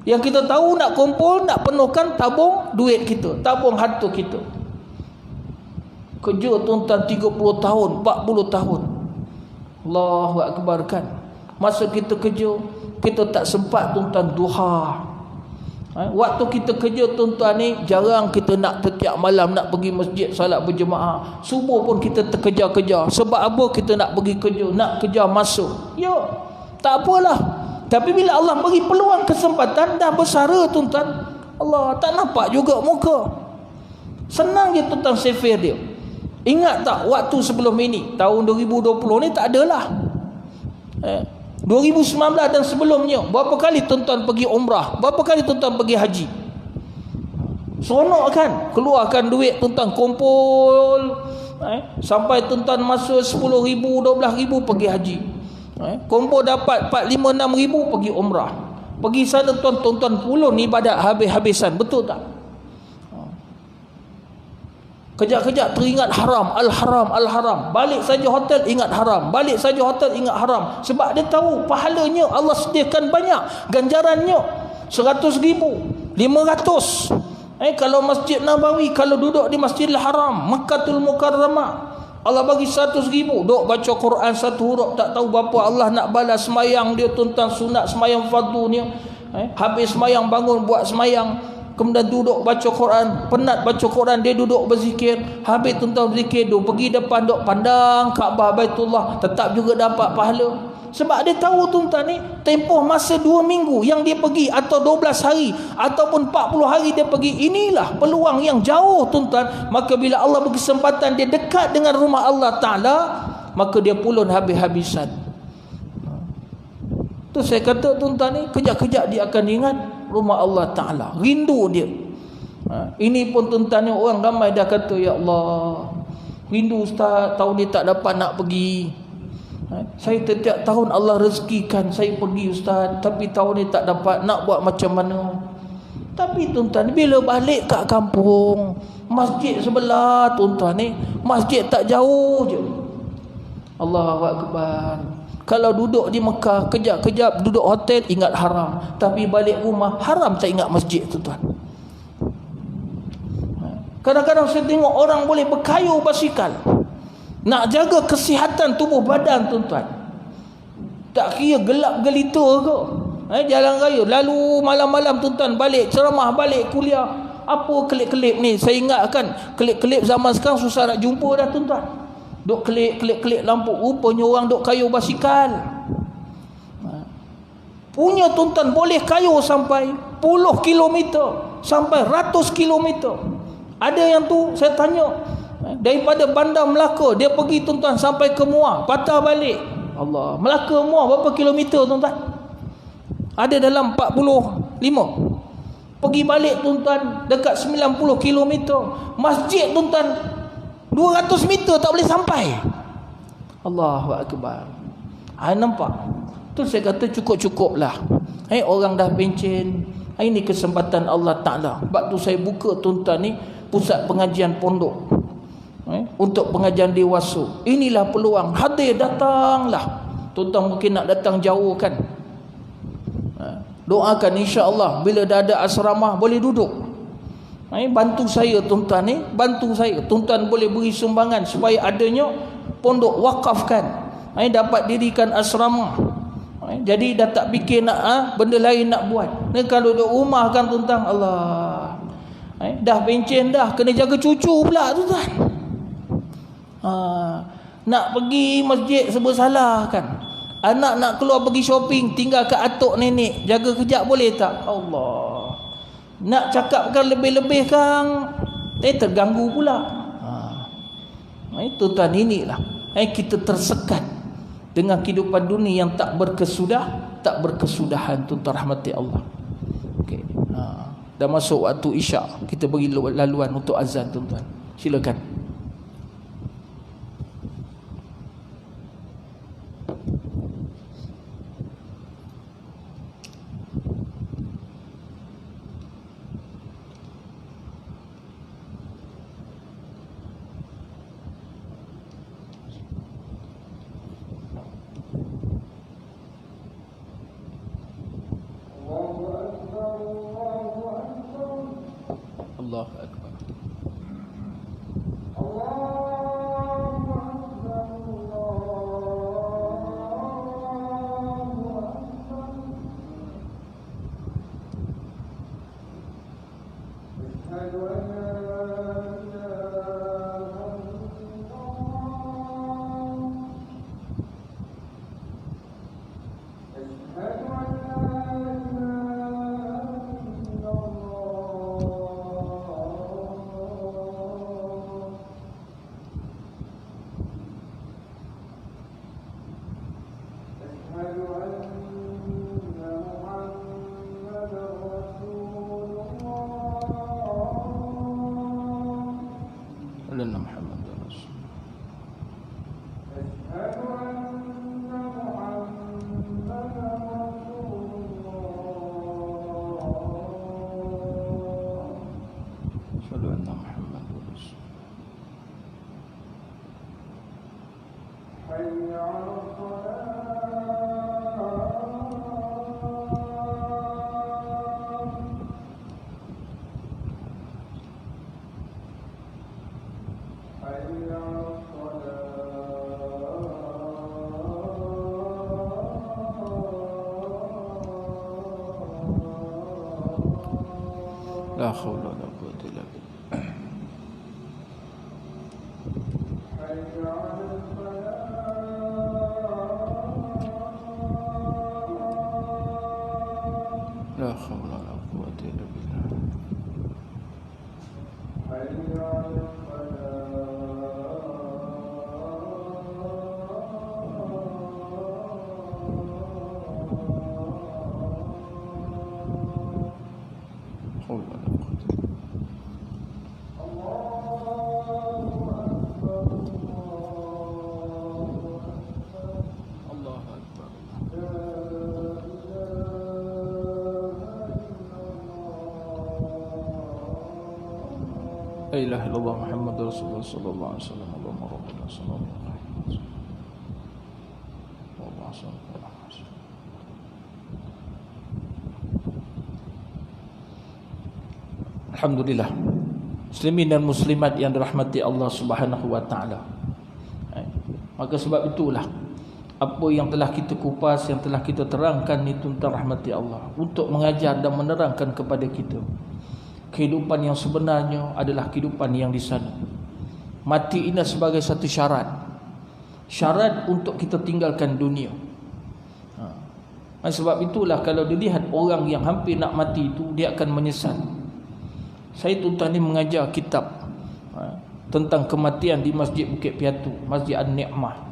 Yang kita tahu nak kumpul, nak penuhkan tabung duit kita, tabung harta kita. Kerja tuan-tuan 30 tahun, 40 tahun. Allahu Akbar kan. Masa kita kerja, kita tak sempat tuan-tuan duha. Waktu kita kerja tuan-tuan ni, jarang kita nak setiap malam nak pergi masjid salat berjemaah. Subuh pun kita terkejar-kejar. Sebab apa kita nak pergi kerja? Nak kejar masa. Ya, tak apalah. Tapi bila Allah bagi peluang kesempatan, dah bersara tuan-tuan, Allah tak nampak juga muka. Senang je tuan-tuan safir dia. Ingat tak waktu sebelum ini, tahun 2020 ni tak adalah. 2019 dan sebelumnya, berapa kali tuan-tuan pergi umrah, berapa kali tuan-tuan pergi haji. Seronok kan? Keluarkan duit tuan-tuan, kumpul sampai tuan-tuan masa 10,000, 12,000 pergi haji. Kumpul dapat 4, 5, 6 ribu pergi umrah. Pergi sana tuan-tuan pulun ibadat habis-habisan. Betul tak? Kejap-kejap teringat haram, al-haram, al-haram. Balik saja hotel ingat haram, balik saja hotel ingat haram. Sebab dia tahu pahalanya Allah sediakan banyak, ganjarannya 100,000, 500. Kalau Masjid Nabawi, kalau duduk di Masjidil Haram, Mekkatul Mukarramah, Allah bagi 100,000. Duk baca Quran satu huruf tak tahu berapa Allah nak balas. Semayang dia tuan-tuan, sunat semayang fardu ni, habis semayang bangun buat semayang, kemudian duduk baca Quran. Penat baca Quran, dia duduk berzikir. Habis tuan-tuan berzikir, duk pergi depan, duk pandang Kaabah Baitullah, tetap juga dapat pahala. Sebab dia tahu tuan-tuan ni, tempoh masa 2 minggu yang dia pergi, atau 12 hari ataupun 40 hari dia pergi, inilah peluang yang jauh tuan-tuan. Maka bila Allah berkesempatan dia dekat dengan rumah Allah Ta'ala, maka dia pulun habis-habisan. Tu saya kata tuan-tuan ni, kejap-kejap dia akan ingat rumah Allah Ta'ala, rindu dia. Ini pun tuan-tuan ni orang ramai dah kata, ya Allah, rindu Ustaz, tahun ni tak dapat nak pergi. Saya setiap tahun Allah rezekikan saya pergi Ustaz, tapi tahun ni tak dapat, nak buat macam mana? Tapi tuan-tuan, bila balik kat kampung, masjid sebelah tuan-tuan ni, masjid tak jauh je. Allahu Akbar. Kalau duduk di Mekah, kejap-kejap duduk hotel ingat haram, tapi balik rumah haram tak ingat masjid tuan-tuan. Kadang-kadang saya tengok orang boleh berkayuh basikal, nak jaga kesihatan tubuh badan tuan-tuan, tak kira gelap gelita ke, jalan raya, lalu malam-malam tuan-tuan balik ceramah, balik kuliah, apa kelip-kelip ni. Saya ingatkan kelip-kelip zaman sekarang susah nak jumpa dah tuan-tuan. Duk kelip lampu, rupanya orang duk kayuh basikal. Punya tuan-tuan boleh kayuh sampai puluh kilometer, sampai ratus kilometer. Ada yang tu saya tanya, daripada Bandar Melaka dia pergi tuan-tuan sampai ke Muar, patah balik. Allah, Melaka Muar berapa kilometer tuan-tuan? Ada dalam 45. Pergi balik tuan-tuan dekat 90 kilometer. Masjid tuan-tuan 200 meter tak boleh sampai. Allahu akbar. Nampak? Tu saya kata cukup-cukuplah. Orang dah pencen. Ini kesempatan Allah Ta'ala. Sebab tu saya buka tuan-tuan ni pusat pengajian pondok. Untuk pengajian dewasa. Inilah peluang. Hadir, datanglah. Tuan-tuan mungkin nak datang jauh kan. Doakan insya-Allah bila dah ada asrama boleh duduk. Bantu saya tuan-tuan ni, bantu saya. Tuan-tuan boleh beri sumbangan supaya adanya pondok wakafkan. Dapat dirikan asrama. Jadi dah tak fikir nak benda lain nak buat. Ni kalau duduk rumah kan tuan-tuan, Allah. Dah pencen dah, kena jaga cucu pula tuan-tuan. Nak pergi masjid serba salah kan. Anak nak keluar pergi shopping, tinggal kat atuk nenek, jaga kejap boleh tak? Allah. Nak cakapkan lebih-lebih kan, terganggu pula. Tuan-tuan, inilah kita tersekat dengan kehidupan dunia yang tak berkesudahan. Tuan-tuan rahmati Allah. Okey. Dah masuk waktu isyak, kita beri laluan untuk azan tuan-tuan. Silakan. Allahu akbar. La haula wala quwwata illa billah. La haula wala quwwata illa billah. La ilaha illallah Muhammadur Rasulullah sallallahu alaihi wasallam. Allahumma rabbana sallallahu alaihi wasallam. Alhamdulillah. Muslimin dan muslimat yang dirahmati Allah Subhanahu wa taala. Maka sebab itulah apa yang telah kita kupas, yang telah kita terangkan ni tuan-tuan rahmati Allah, untuk mengajar dan menerangkan kepada kita kehidupan yang sebenarnya adalah kehidupan yang di sana. Mati ini sebagai satu syarat. Syarat untuk kita tinggalkan dunia. Sebab itulah kalau dilihat orang yang hampir nak mati itu, dia akan menyesal. Saya tuan-tuan ni mengajar kitab tentang kematian di Masjid Bukit Piatu, Masjid An-Ni'mah.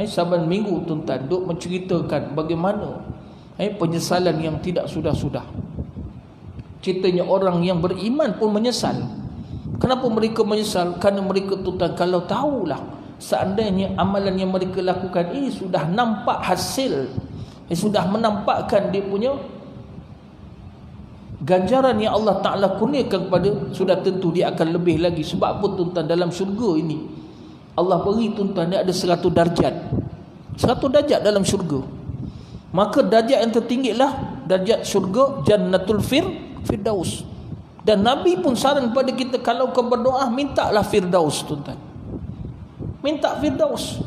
Saban minggu tuan-tuan duk menceritakan bagaimana penyesalan yang tidak sudah-sudah. Ceritanya orang yang beriman pun menyesal. Kenapa mereka menyesal? Kerana mereka tuan-tuan kalau tahulah seandainya amalan yang mereka lakukan ini sudah nampak hasil, sudah menampakkan dia punya ganjaran yang Allah Ta'ala kurniakan kepada, sudah tentu dia akan lebih lagi. Sebab apa tuan-tuan, dalam syurga ini Allah beri tuan-tuan dia ada 100 darjat. 100 darjat dalam syurga. Maka darjat yang tertinggi lah darjat syurga Jannatul Firdaus. Dan Nabi pun saran pada kita, kalau kau berdoa mintalah Firdaus tuan-tuan. Minta Firdaus.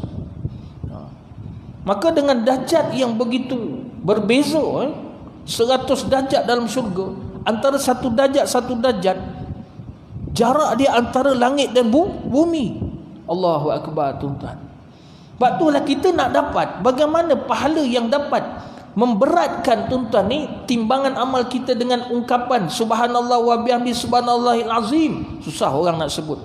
Maka dengan darjat yang begitu berbeza 100 darjat dalam syurga, antara satu darjat jarak dia antara langit dan bumi. Allahu Akbar tuan-tuan. Sebab itulah kita nak dapat bagaimana pahala yang dapat memberatkan tuan-tuan ni timbangan amal kita dengan ungkapan subhanallah wa bihamdi subhanallahil azim. Susah orang nak sebut.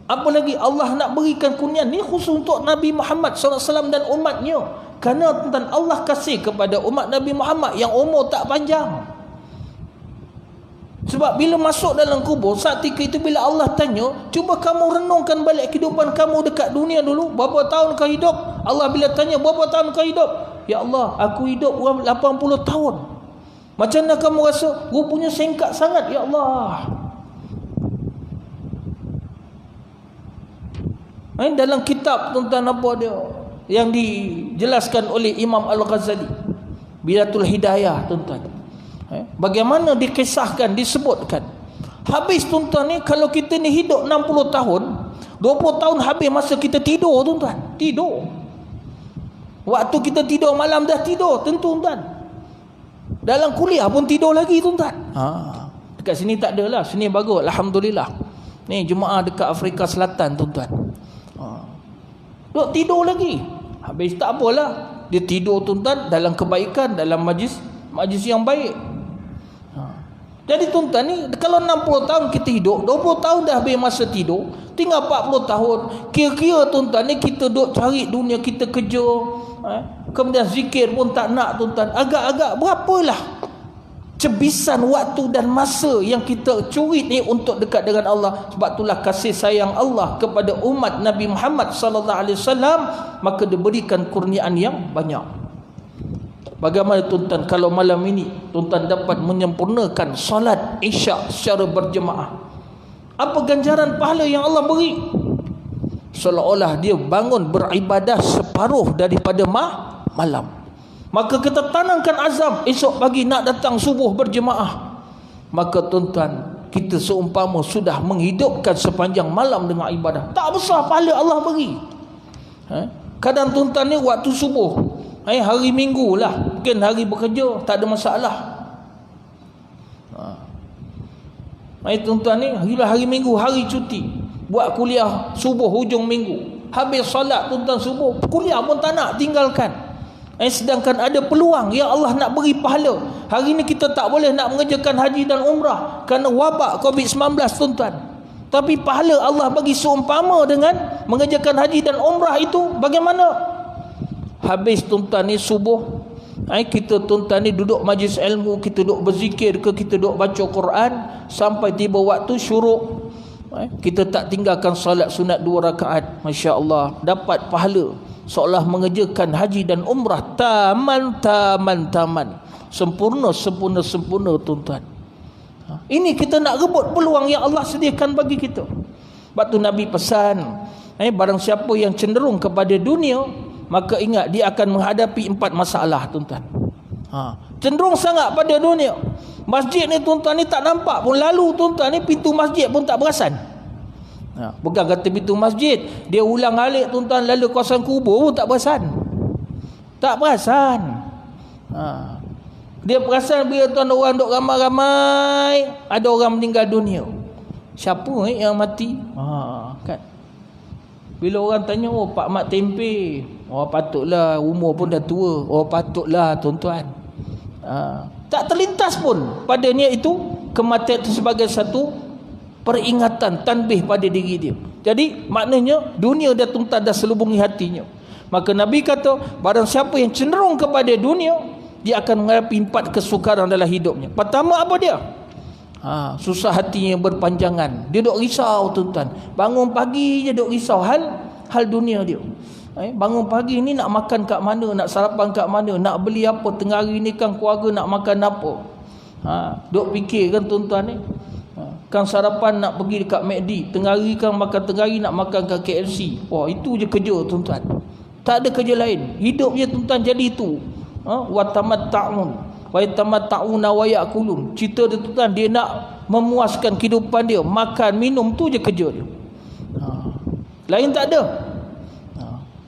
Apa lagi Allah nak berikan kurniaan ni khusus untuk Nabi Muhammad SAW dan umatnya. Kerana tuan-tuan Allah kasih kepada umat Nabi Muhammad yang umur tak panjang. Sebab bila masuk dalam kubur, saat itu bila Allah tanya, cuba kamu renungkan balik kehidupan kamu dekat dunia dulu, berapa tahun kau hidup? Allah bila tanya berapa tahun kau hidup, ya Allah aku hidup 80 tahun. Macam mana kamu rasa? Rupanya singkat sangat ya Allah. Dalam kitab tuan-tuan apa dia yang dijelaskan oleh Imam Al-Ghazali, Bidatul Hidayah tuan-tuan, bagaimana dikisahkan, disebutkan. Habis tuan-tuan ni, kalau kita ni hidup 60 tahun, 20 tahun habis masa kita tidur tuan-tuan. Tidur. Waktu kita tidur malam dah tidur tentu tuan-tuan. Dalam kuliah pun tidur lagi tuan-tuan. Dekat sini tak ada lah. Sini bagus, alhamdulillah. Ni jemaah dekat Afrika Selatan tuan-tuan. Duk tidur lagi. Habis tak apalah, dia tidur tuan-tuan dalam kebaikan, dalam majlis yang baik. Jadi tuan-tuan ni, kalau 60 tahun kita hidup, 20 tahun dah habis masa tidur, tinggal 40 tahun. Kira-kira tuan-tuan ni kita duk cari dunia, kita kerja, kemudian zikir pun tak nak tuan-tuan. Agak-agak berapalah cebisan waktu dan masa yang kita curi ni untuk dekat dengan Allah. Sebab itulah kasih sayang Allah kepada umat Nabi Muhammad sallallahu alaihi wasallam, maka diberikan kurniaan yang banyak. Bagaimana tuan-tuan kalau malam ini tuan-tuan dapat menyempurnakan solat Isyak secara berjemaah? Apa ganjaran pahala yang Allah beri? Seolah-olah dia bangun beribadah separuh daripada malam. Maka kita tanamkan azam esok pagi nak datang subuh berjemaah. Maka tuan-tuan, kita seumpama sudah menghidupkan sepanjang malam dengan ibadah. Tak besar pahala Allah beri. Kadang tuan-tuan ni waktu subuh, hari Minggu lah, mungkin hari bekerja, tak ada masalah. Tuan-tuan ni hari Minggu, hari cuti, buat kuliah subuh hujung minggu, habis solat tuan-tuan subuh, kuliah pun tak nak tinggalkan. Sedangkan ada peluang yang Allah nak beri pahala. Hari ni kita tak boleh nak mengerjakan haji dan umrah kerana wabak COVID-19 tuan-tuan. Tapi pahala Allah bagi seumpama dengan mengerjakan haji dan umrah itu bagaimana? Habis tuan-tuan ni subuh, kita tuan-tuan ni duduk majlis ilmu, kita duduk berzikir ke, kita duduk baca Quran, sampai tiba waktu syuruk, kita tak tinggalkan solat sunat 2 rakaat. Masya Allah, dapat pahala seolah mengerjakan haji dan umrah taman. Sempurna tuan-tuan. Ini kita nak rebut peluang yang Allah sediakan bagi kita. Sebab tu Nabi pesan, barang siapa yang cenderung kepada dunia, maka ingat dia akan menghadapi 4 masalah tuan-tuan. Cenderung sangat pada dunia. Masjid ni tuan-tuan ni tak nampak pun lalu tuan-tuan ni, pintu masjid pun tak perasan. Pegang kata pintu masjid, dia ulang alik tuan-tuan, lalu kawasan kubur pun tak perasan. Tak perasan. Dia perasan bila tuan orang duk ramai-ramai, ada orang meninggal dunia. Siapa yang mati? Kan. Bila orang tanya, oh Pak Mat Tempe, patutlah umur pun dah tua. Patutlah tuan-tuan. Tak terlintas pun padanya itu kematian itu sebagai satu peringatan, tanbih pada diri dia. Jadi maknanya dunia dah tuntas, dah selubungi hatinya. Maka Nabi kata, barang siapa yang cenderung kepada dunia, dia akan menghadapi 4 kesukaran dalam hidupnya. Pertama apa dia? Susah hatinya berpanjangan. Dia duk risau tuan-tuan. Bangun pagi je duk risau hal dunia dia. Bangun pagi ni nak makan kat mana, nak sarapan kat mana, nak beli apa, tengah hari ni kan keluarga nak makan apa. Duk fikir kan tuan-tuan ni. Kan sarapan nak pergi dekat McD, tengah hari kan makan, tengah hari nak makan kat KFC. Wah, itu je kerja tuan-tuan. Tak ada kerja lain. Hidup je tuan-tuan jadi itu. Wa tamatta'un wa yatamatta'una wa ya'kulun. Cerita dia tuan-tuan, dia nak memuaskan kehidupan dia, makan, minum, tu je kerja dia. Lain tak ada.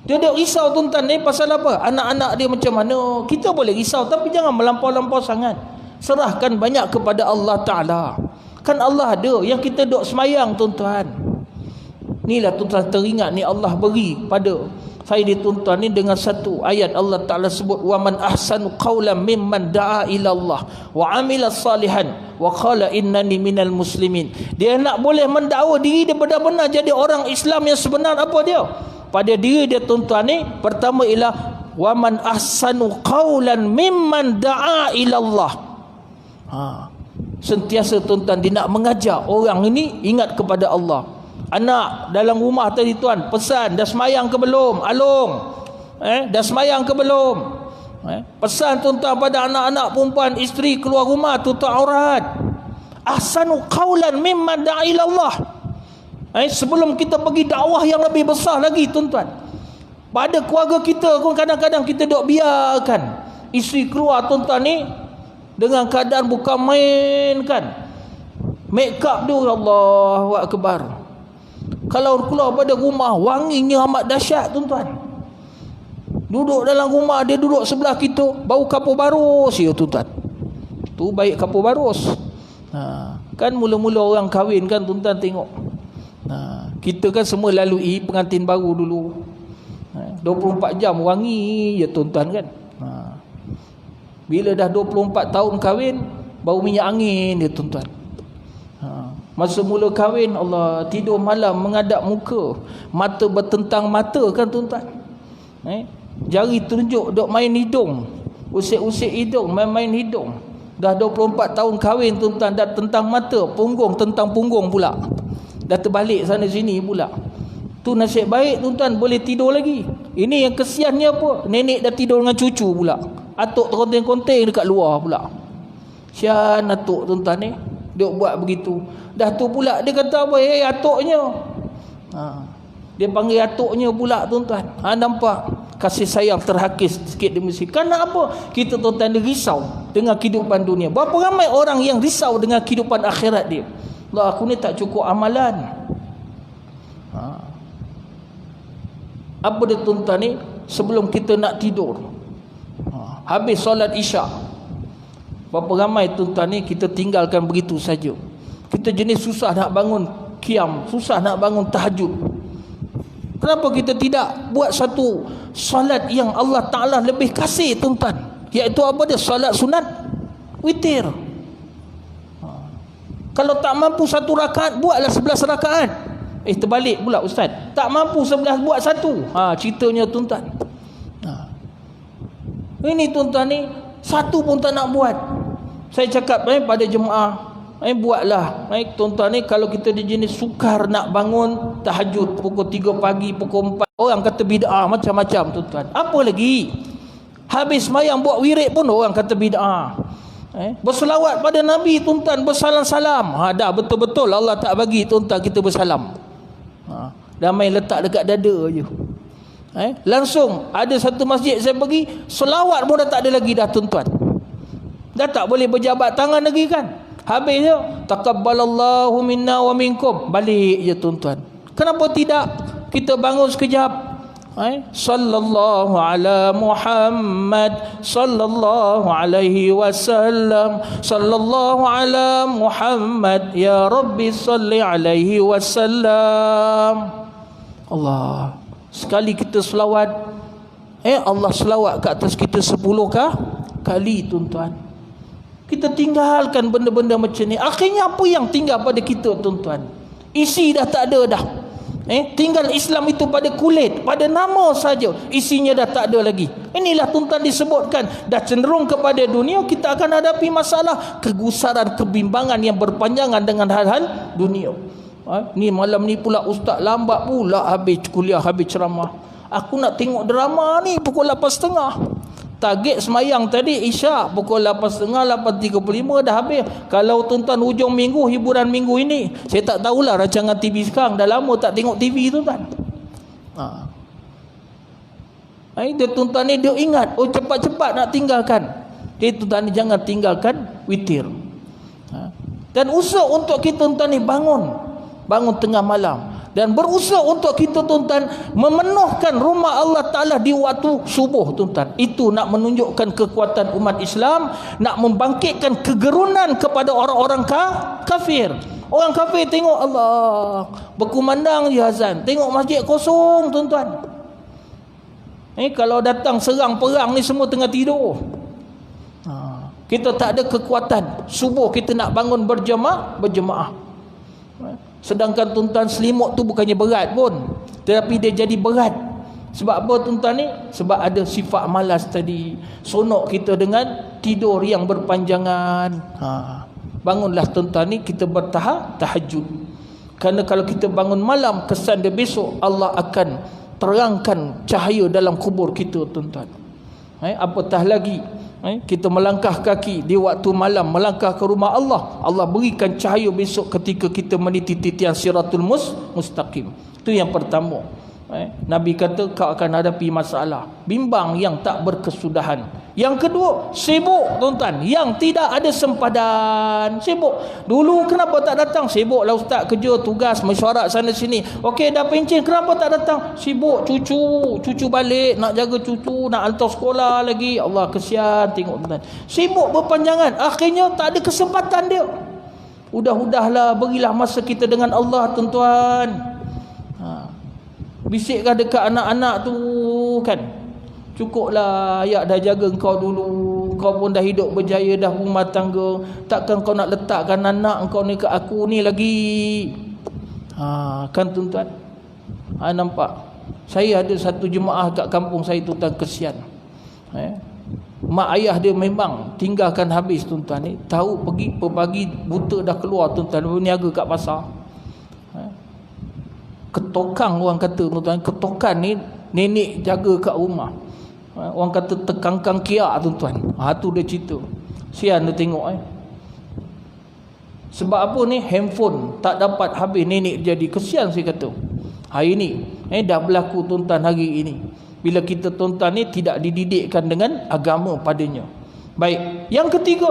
Dia duk risau tuan-tuan ni pasal apa? Anak-anak dia macam mana? Kita boleh risau tapi jangan melampau-lampau sangat. Serahkan banyak kepada Allah Ta'ala. Kan Allah ada yang kita duk semayang tuan-tuan. Inilah tuan-tuan teringat ni Allah beri pada saya di tuan-tuan ni dengan satu ayat Allah Ta'ala sebut, wa man ahsanu qawlan mimman da'a ila Allah wa amila salihan wa qala innani minal muslimin. Dia nak boleh mendakwa diri dia benar-benar jadi orang Islam yang sebenar. Apa dia? Pada diri dia tuan-tuan ni, pertama ialah wa man ahsanu qawlan mimman da'a ila Allah. Sentiasa tuan-tuan dia nak mengajar orang ini ingat kepada Allah. Anak dalam rumah tadi tuan, pesan, dah semayang ke belum? Alung, dah semayang ke belum? Pesan tuan-tuan pada anak-anak perempuan, isteri keluar rumah tutup aurat. Ahsanu qawlan mimman da'a ila Allah. Sebelum kita pergi dakwah yang lebih besar lagi tuan-tuan, pada keluarga kita pun kadang-kadang kita duk biarkan isteri keluar tuan-tuan ni dengan keadaan bukan main kan, make up dia, Allahu Akbar. Kalau keluar pada rumah, wanginya amat dahsyat tuan-tuan. Duduk dalam rumah, dia duduk sebelah kita, bau kapur barus ya tuan-tuan. Tu baik kapur barus. Kan mula-mula orang kahwin kan tuan-tuan tengok. Kita kan semua lalui pengantin baru dulu. 24 jam wangi ya tuan-tuan kan. Bila dah 24 tahun kahwin, bau minyak angin dia tuan-tuan. Masa mula kahwin, Allah, tidur malam mengadap muka, mata bertentang mata kan tuan-tuan. Jari tunjuk duk main hidung, usik-usik hidung, main-main hidung. Dah 24 tahun kahwin tuan-tuan, dah tentang mata, punggung tentang punggung pula. Dah terbalik sana sini pula. Tu nasib baik tuan-tuan, boleh tidur lagi. Ini yang kesiannya apa? Nenek dah tidur dengan cucu pula. Atuk terkonteng-konteng dekat luar pula. Sian atuk tuan-tuan ni, duk buat begitu. Dah tu pula dia kata apa? Atuknya. Dia panggil atuknya pula tuan-tuan. Nampak kasih sayang terhakis sikit demi sikit. Kerana apa? Kita tuan-tuan dia risau dengan kehidupan dunia. Berapa ramai orang yang risau dengan kehidupan akhirat dia. Allah, aku ni tak cukup amalan. Apa dia tuan-tuan ni? Sebelum kita nak tidur, habis solat isyak, berapa ramai tuan-tuan ni kita tinggalkan begitu saja. Kita jenis susah nak bangun qiyam, susah nak bangun tahajud. Kenapa kita tidak buat satu solat yang Allah Ta'ala lebih kasih tuan-tuan, iaitu apa dia? Solat sunat witir. Kalau tak mampu 1 rakaat, buatlah 11 rakaat. Terbalik pula ustaz, tak mampu 11, buat 1. Ceritanya tuan-tuan. Ini tuan-tuan ni, 1 pun tak nak buat. Saya cakap pada jemaah, buatlah. Tuan-tuan ni, kalau kita di jenis sukar nak bangun tahajud pukul 3 pagi, pukul 4, orang kata bid'ah macam-macam tuan-tuan. Apa lagi? Habis semayang buat wirid pun orang kata bid'ah. Berselawat pada Nabi tuan-tuan, bersalam-salam. Dah betul-betul Allah tak bagi tuan-tuan kita bersalam. Dah main letak dekat dada je. Langsung ada satu masjid saya pergi, selawat pun dah tak ada lagi dah tuan-tuan. Dah tak boleh berjabat tangan lagi kan. Habis je, taqabbalallahu minna wa minkum, balik je tuan-tuan. Kenapa tidak kita bangun sekejap? Sallallahu ala Muhammad, sallallahu alaihi wasallam, sallallahu ala Muhammad, ya Rabbi salli alaihi wasallam. Allah, sekali kita selawat, Allah selawat ke atas kita 10 kali tuan-tuan. Kita tinggalkan benda-benda macam ni. Akhirnya apa yang tinggal pada kita, tuan-tuan? Isi dah tak ada dah. Tinggal Islam itu pada kulit, pada nama saja, isinya dah tak ada lagi. Inilah tuan-tuan disebutkan, dah cenderung kepada dunia, kita akan hadapi masalah kegusaran, kebimbangan yang berpanjangan dengan hal-hal dunia. Ni malam ni pula ustaz lambat pula habis kuliah, habis ceramah. Aku nak tengok drama ni pukul 8.30. Target semayang tadi Isyak pukul 8.30, 8.35 dah habis. Kalau tuan-tuan hujung minggu, hiburan minggu ini, saya tak tahulah rancangan TV sekarang, dah lama tak tengok TV tuan-tuan. Dia tuan-tuan ni dia ingat, oh cepat-cepat nak tinggalkan. Dia tuan-tuan ni jangan tinggalkan witir. Dan usaha untuk kita tuan-tuan ni bangun tengah malam, dan berusaha untuk kita tuan-tuan memenuhkan rumah Allah Ta'ala di waktu subuh tuan-tuan. Itu nak menunjukkan kekuatan umat Islam, nak membangkitkan kegerunan kepada orang-orang kafir. Orang kafir tengok Allah berkumandang je azan, tengok masjid kosong tuan-tuan. Kalau datang serang perang ni semua tengah tidur. Kita tak ada kekuatan. Subuh kita nak bangun berjemaah. Sedangkan tuan-tuan selimut tu bukannya berat pun, tetapi dia jadi berat. Sebab apa tuan-tuan ni? Sebab ada sifat malas tadi. Sonok kita dengan tidur yang berpanjangan. Bangunlah tuan-tuan ni, kita tahajud. Kerana kalau kita bangun malam, kesan dia besok Allah akan terangkan cahaya dalam kubur kita tuan-tuan. Apatah lagi kita melangkah kaki di waktu malam, melangkah ke rumah Allah, Allah berikan cahaya besok ketika kita meniti titian siratul mustaqim. Itu yang pertama. Nabi kata kau akan hadapi masalah, bimbang yang tak berkesudahan. Yang kedua, sibuk tuan-tuan, yang tidak ada sempadan. Sibuk. Dulu kenapa tak datang? Sibuklah ustaz, kerja, tugas, mesyuarat sana sini. Okey dah pencen, kenapa tak datang? Sibuk cucu balik, nak jaga cucu, nak hantar sekolah lagi. Allah kesian tengok tuan-tuan. Sibuk berpanjangan, akhirnya tak ada kesempatan dia. Udahlah, berilah masa kita dengan Allah tuan-tuan. Bisikkan dekat anak-anak tu kan, cukuplah ayat dah jaga engkau dulu, kau pun dah hidup berjaya, dah rumah tangga, takkan kau nak letakkan anak engkau ni ke aku ni lagi. Kan tuan-tuan, nampak, saya ada satu jemaah kat kampung saya tuan-tuan, kesian. Mak ayah dia memang tinggalkan habis tuan-tuan ni, tahu pergi pagi buta dah keluar tuan-tuan, berniaga kat pasar. Ketokang orang kata tuan-tuan, ketokan ni nenek jaga kat rumah. Orang kata tekangkang kiak tuan-tuan. Tu dia cerita. Sian dia tengok Sebab apa ni? Handphone tak dapat habis, nenek jadi kesian saya kata. Hari ni dah berlaku tuan-tuan hari ini. Bila kita tuan-tuan ni tidak dididikkan dengan agama padanya. Baik, yang ketiga,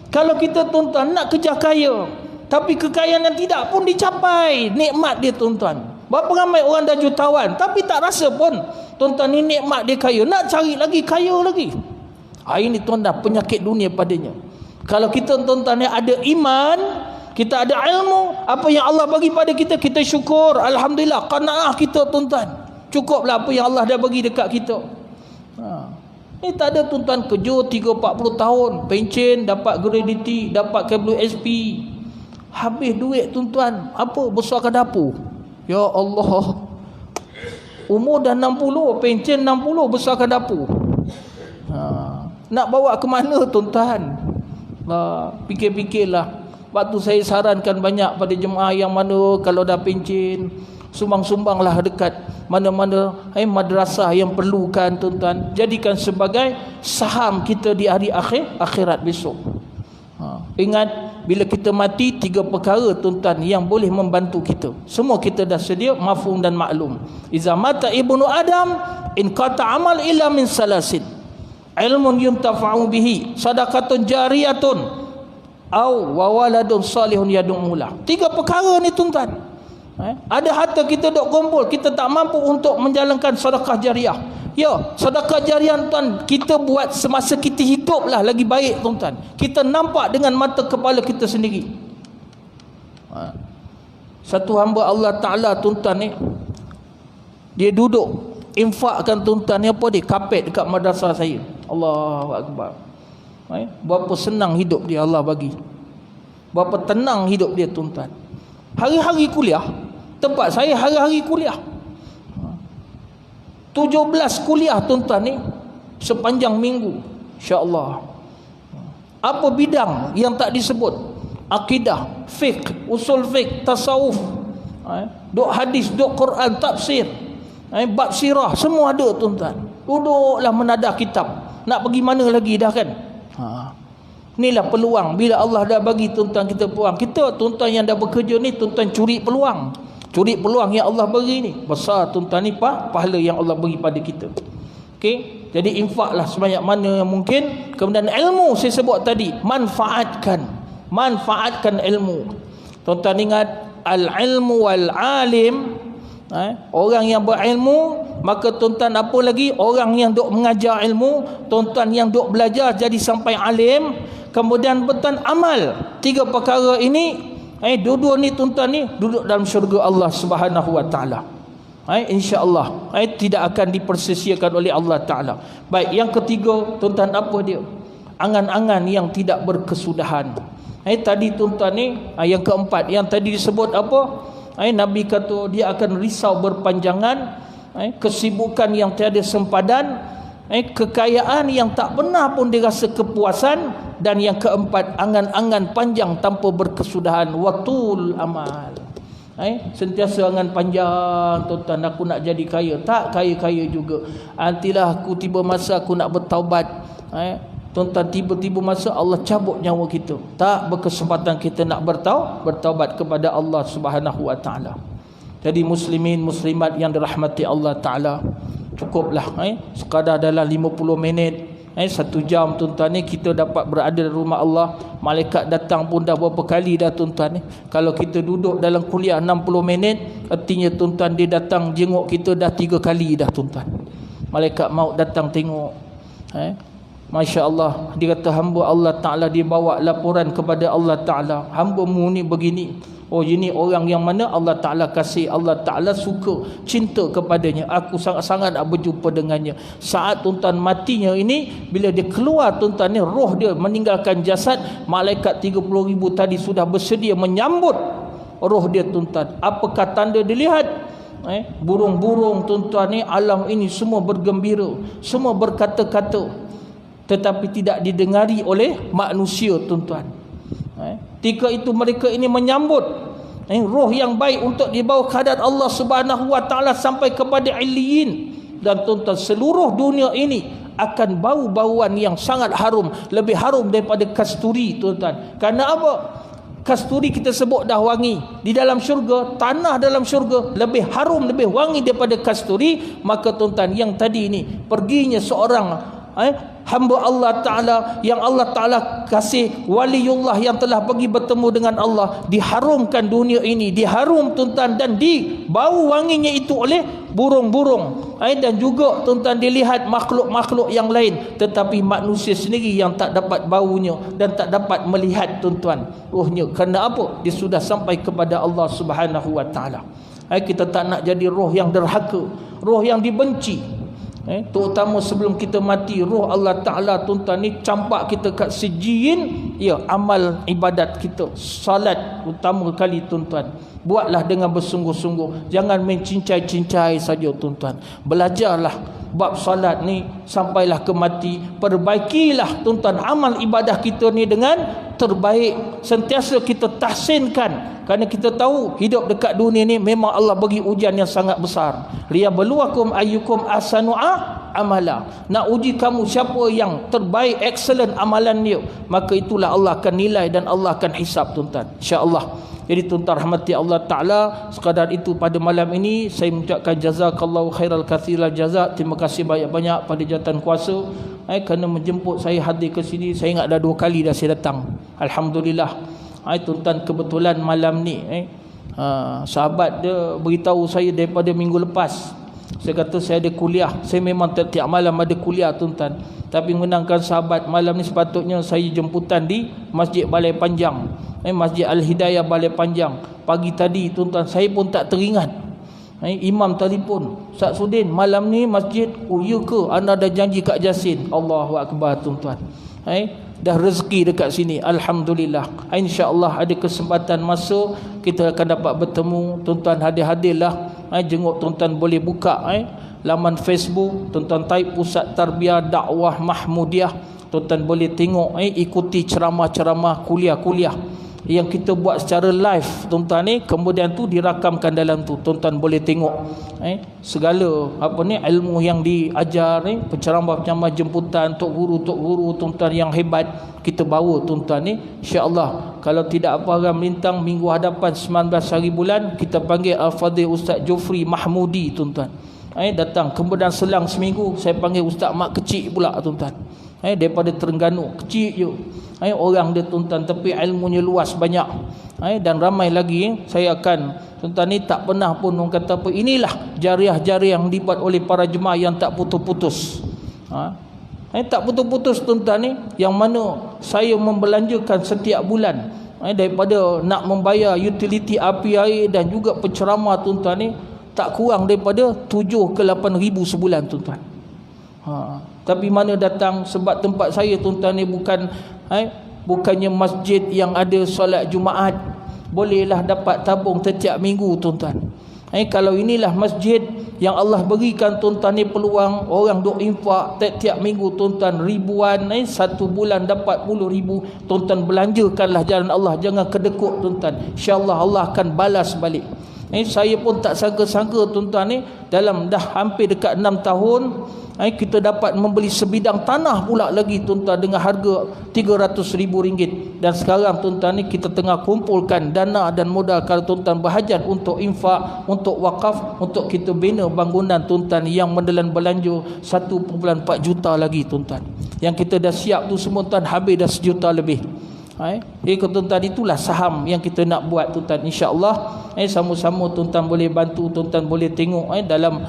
kalau kita tuan-tuan nak kejar kaya, tapi kekayaan yang tidak pun dicapai nikmat dia tuan-tuan. Berapa ramai orang dah jutawan tapi tak rasa pun tuan-tuan ni nikmat dia kaya, nak cari lagi kaya lagi. Ini tuan-tuan penyakit dunia padanya. Kalau kita tuan-tuan ni ada iman, kita ada ilmu, apa yang Allah bagi pada kita, kita syukur, alhamdulillah, qanaah kita tuan-tuan. Cukuplah apa yang Allah dah bagi dekat kita. Ni tak ada tuan-tuan kerja 30-40 tahun, pencen, dapat gratuity, dapat KWSP, habis duit tuan-tuan, apa? Besarkan dapur. Ya Allah, umur dah 60, pencen 60, besarkan dapur. Nak bawa ke mana tuan-tuan? Fikir-fikirlah. Waktu saya sarankan banyak pada jemaah yang mana kalau dah pencen, sumbang-sumbanglah dekat mana-mana madrasah yang perlukan tuan-tuan, jadikan sebagai saham kita di hari akhirat besok. Ingat, bila kita mati, 3 perkara tuan-tuan yang boleh membantu kita, semua kita dah sedia, mafhum dan maklum. Iza mata ibnu Adam in qata amal illa min salasin, ilmun yuntafa'u bihi, sadaqatun jariyatun, au wawaladun salihun yad'ulah. 3 perkara ni tuan-tuan. Ada harta kita dok kumpul, kita tak mampu untuk menjalankan sedekah jariah. Ya, sedekah jariah tuan kita buat semasa kita hidup lah lagi baik tuan-tuan. Kita nampak dengan mata kepala kita sendiri. Satu hamba Allah Ta'ala tuan-tuan ni, dia duduk infakkan tuan-tuan ni apa dia, kapet dekat madrasah saya. Allahu Akbar. Berapa senang hidup dia Allah bagi. Berapa tenang hidup dia tuan-tuan. Hari-hari kuliah. Tempat saya hari-hari kuliah. 17 kuliah tuan-tuan ni sepanjang minggu, insya-Allah. Apa bidang yang tak disebut? Akidah, fiqh, usul fiqh, tasawuf, duk hadis, duk Quran, tafsir, bab sirah, semua ada tuan-tuan. Duduklah menadah kitab. Nak pergi mana lagi dah kan? Inilah peluang. Bila Allah dah bagi tuan-tuan kita peluang. Kita tuan-tuan yang dah bekerja ni tuan-tuan curi peluang. Curi peluang yang Allah beri ni. Besar tuan-tuan ni pahala yang Allah beri pada kita. Okey, jadi infaklah sebanyak mana yang mungkin. Kemudian ilmu saya sebut tadi, manfaatkan ilmu. Tuan-tuan ingat al-ilmu wal alim, orang yang berilmu, maka tuan-tuan apa lagi? Orang yang duk mengajar ilmu, tuan-tuan yang duk belajar jadi sampai alim, kemudian tuan amal. 3 perkara ini, dua-dua ni tuan-tuan ni duduk dalam syurga Allah Subhanahu wa taala. Insya-Allah tidak akan dipersia-siakan oleh Allah taala. Baik, yang ketiga tuan-tuan apa dia? Angan-angan yang tidak berkesudahan. Tadi tuan-tuan ni yang keempat, yang tadi disebut apa? Nabi kata dia akan risau berpanjangan, kesibukan yang tiada sempadan, kekayaan yang tak pernah pun dirasa kepuasan, dan yang keempat angan-angan panjang tanpa berkesudahan, watul amal. Sentiasa angan panjang tuan-tuan, aku nak jadi kaya, tak kaya-kaya juga. Nantilah aku tiba masa aku nak bertaubat. Tuan-tuan, tiba-tiba masa Allah cabut nyawa kita, tak berkesempatan kita nak bertaubat kepada Allah Subhanahu wa taala. Jadi muslimin muslimat yang dirahmati Allah taala, cukuplah sekadar dalam 50 minit 1 jam tuan-tuan ni kita dapat berada di rumah Allah. Malaikat datang pun dah berapa kali dah tuan-tuan ni. Kalau kita duduk dalam kuliah 60 minit, artinya tuan-tuan dia datang jenguk kita dah 3 kali dah tuan-tuan. Malaikat maut datang tengok. Masya Allah, dia kata hamba Allah Ta'ala, dia bawa laporan kepada Allah Ta'ala, hamba-Mu ni begini. Oh, ini orang yang mana Allah Ta'ala kasih, Allah Ta'ala suka, cinta kepadanya. Aku sangat-sangat nak berjumpa dengannya. Saat tuan-tuan matinya ini, bila dia keluar tuan-tuan ni, roh dia meninggalkan jasad, malaikat 30,000 tadi sudah bersedia menyambut roh dia tuan-tuan. Apakah tanda dilihat? Burung-burung tuan-tuan ni, alam ini semua bergembira, semua berkata-kata, tetapi tidak didengari oleh manusia tuan-tuan. Ketika itu mereka ini menyambut roh yang baik untuk dibawa ke hadarat Allah Subhanahu wa taala sampai kepada Illiyin. Dan tuan-tuan, seluruh dunia ini akan bau-bauan yang sangat harum, lebih harum daripada kasturi tuan-tuan. Kerana apa? Kasturi kita sebut dah wangi. Di dalam syurga, tanah dalam syurga lebih harum, lebih wangi daripada kasturi. Maka tuan-tuan, yang tadi ini perginya seorang hamba Allah Ta'ala yang Allah Ta'ala kasih, waliullah yang telah pergi bertemu dengan Allah, diharumkan dunia ini, diharum tuan-tuan, dan dibau wanginya itu oleh burung-burung, dan juga tuan-tuan dilihat makhluk-makhluk yang lain, tetapi manusia sendiri yang tak dapat baunya dan tak dapat melihat tuan-tuan rohnya. Kerana apa? Dia sudah sampai kepada Allah Subhanahu wa Ta'ala. Kita tak nak jadi roh yang derhaka, roh yang dibenci. Terutama sebelum kita mati, roh Allah Ta'ala tuan-tuan ni campak kita kat sijin, amal ibadat kita. Salat utama kali tuan-tuan, buatlah dengan bersungguh-sungguh, jangan main cincai-cincai saja tuan-tuan. Belajarlah bab salat ni sampailah ke mati. Perbaikilah tuan-tuan amal ibadah kita ni dengan terbaik. Sentiasa kita tahsinkan, kerana kita tahu hidup dekat dunia ni memang Allah bagi ujian yang sangat besar. Liyabluwakum ayyukum ahsanu amala. Nak uji kamu siapa yang terbaik, excellent amalan dia, maka itulah Allah akan nilai dan Allah akan hisap tuan-tuan, insya-Allah. Jadi tuan-tuan rahmati Allah Ta'ala, sekadar itu pada malam ini saya mengucapkan jazakallahu khairal katsiral jazak. Terima kasih banyak-banyak pada jawatan kuasa kerana menjemput saya hadir ke sini. Saya ingat dah 2 kali dah saya datang, alhamdulillah. Tuan-tuan, kebetulan malam ni sahabat dia beritahu saya daripada minggu lepas. Saya kata saya ada kuliah. Saya memang tiap malam ada kuliah tuan-tuan, tapi mengenangkan sahabat, malam ni sepatutnya saya jemputan di Masjid Balai Panjang, Masjid Al-Hidayah Balai Panjang. Pagi tadi tuan-tuan, saya pun tak teringat. Imam telefon, Ustaz Sudin malam ni masjid. Oh ya ke? Anda dah janji Kak Jasin. Allahu Akbar tuan-tuan. dah rezeki dekat sini, alhamdulillah. InsyaAllah ada kesempatan masa kita akan dapat bertemu. Tuan-tuan hadir-hadirlah, jenguk tuan-tuan boleh buka laman Facebook tuan-tuan, type Pusat Tarbiyah Dakwah Mahmudiah, tuan-tuan boleh tengok, ikuti ceramah-ceramah, kuliah-kuliah yang kita buat secara live tuan-tuan ni, kemudian tu dirakamkan dalam tu, tuan-tuan boleh tengok segala ilmu yang diajar, penceramah-penceramah jemputan, tok guru tuan-tuan yang hebat kita bawa tuan-tuan ni. InsyaAllah kalau tidak apa orang melintang minggu hadapan 19 hari bulan, kita panggil Al-Fadhil Ustaz Jofri Mahmudi tuan-tuan, datang. Kemudian selang seminggu saya panggil Ustaz Mak Kecil pula tuan-tuan, daripada Terengganu, kecil je orang dia tuan-tuan, tapi ilmunya luas banyak, dan ramai lagi. Saya akan tuan-tuan ni tak pernah pun orang kata apa, inilah jariah-jariah yang dibuat oleh para jemaah yang tak putus-putus, tak putus-putus tuan-tuan ni, yang mana saya membelanjakan setiap bulan daripada nak membayar utiliti api air dan juga penceramah tuan-tuan ni, tak kurang daripada 7 ke 8 ribu sebulan tuan-tuan. Tapi mana datang, sebab tempat saya tuan-tuan ni bukannya masjid yang ada solat Jumaat, bolehlah dapat tabung setiap minggu tuan-tuan. Kalau inilah masjid yang Allah berikan tuan-tuan ni peluang, orang duk infak tiap minggu tuan-tuan ribuan, satu bulan dapat puluh ribu, tuan-tuan belanjakanlah jalan Allah, jangan kedekut tuan-tuan. InsyaAllah Allah akan balas balik. Saya pun tak sangka-sangka tuan-tuan ni, dalam dah hampir dekat 6 tahun kita dapat membeli sebidang tanah pula lagi tuan-tuan dengan harga RM300,000. Dan sekarang tuan-tuan ni kita tengah kumpulkan dana dan modal kalau tuan-tuan berhajat untuk infak, untuk wakaf, untuk kita bina bangunan tuan-tuan yang menelan belanja 1.4 juta lagi tuan-tuan. Yang kita dah siap tu semua tuan, habis dah 1 juta lebih. Tuan-tuan, itulah saham yang kita nak buat tuan-tuan. InsyaAllah sama-sama tuan-tuan boleh bantu, tuan-tuan boleh tengok dalam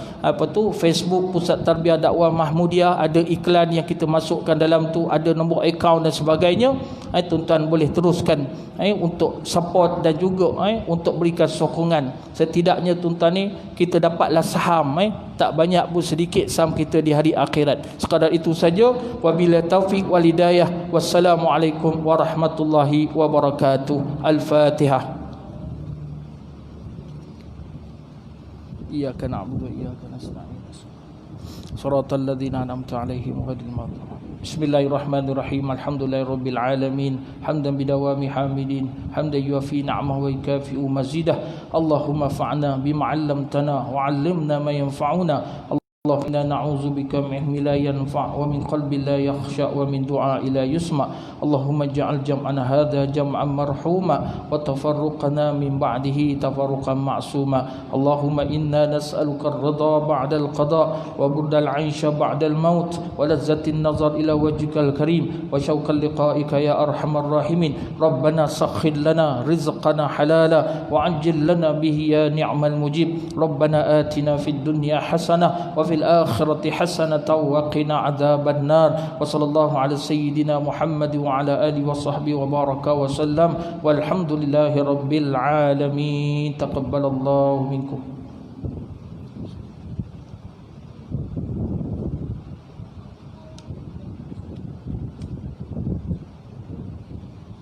Facebook Pusat Tarbiyah Dakwah Mahmudiah, ada iklan yang kita masukkan dalam tu, ada nombor akaun dan sebagainya. Tuan-tuan boleh teruskan untuk support dan juga untuk berikan sokongan. Setidaknya tuan-tuan ni kita dapatlah saham, tak banyak pun sedikit saham kita di hari akhirat. Sekadar itu saja. Wabillahi taufiq wal hidayah. Wassalamualaikum warahmatullahi wabarakatuh. Al-Fatihah. Iyyaka na'budu wa iyyaka nasta'in. Shiratal ladzina an'amta 'alaihim ghairil maghdubi 'alaihim. Bismillahirrahmanirrahim. Alhamdulillahirabbil alamin. Hamdan bidawami hamidin. Hamdan yuafi ni'amahu wa yukafi'u mazidah. Allahumma fa'na bima 'allamtana wa 'allimna ma yanfa'una. Allah inna na'udzubika min ilmin la yanfa' wa min qalbin la yakhsha wa min du'a'i la yusma'. Allahumma ij'al jam'ana hadha jam'an marhuma wa tafarruqana min ba'dihi tafarruqan ma'suma. Allahumma inna nas'aluka ar-ridha ba'da al-qada wa burda al-'aisha ba'da al-maut wa lazzati an-nazar ila wajhika al-karim wa shawqa liqa'ika ya arhamar rahimin. Rabbana sakhkhir lana rizqana halala wa 'ajjil lana bihi ya ni'mal mujib. Rabbana atina fid dunya hasanah wa fil akhirati hasanatan wa qina adzaban nar. Wa sallallahu ala sayyidina Muhammad wa ala alihi wa sahbihi wa baraka wa sallam. Walhamdulillahi rabbil alamin. Taqabbalallahu minkum.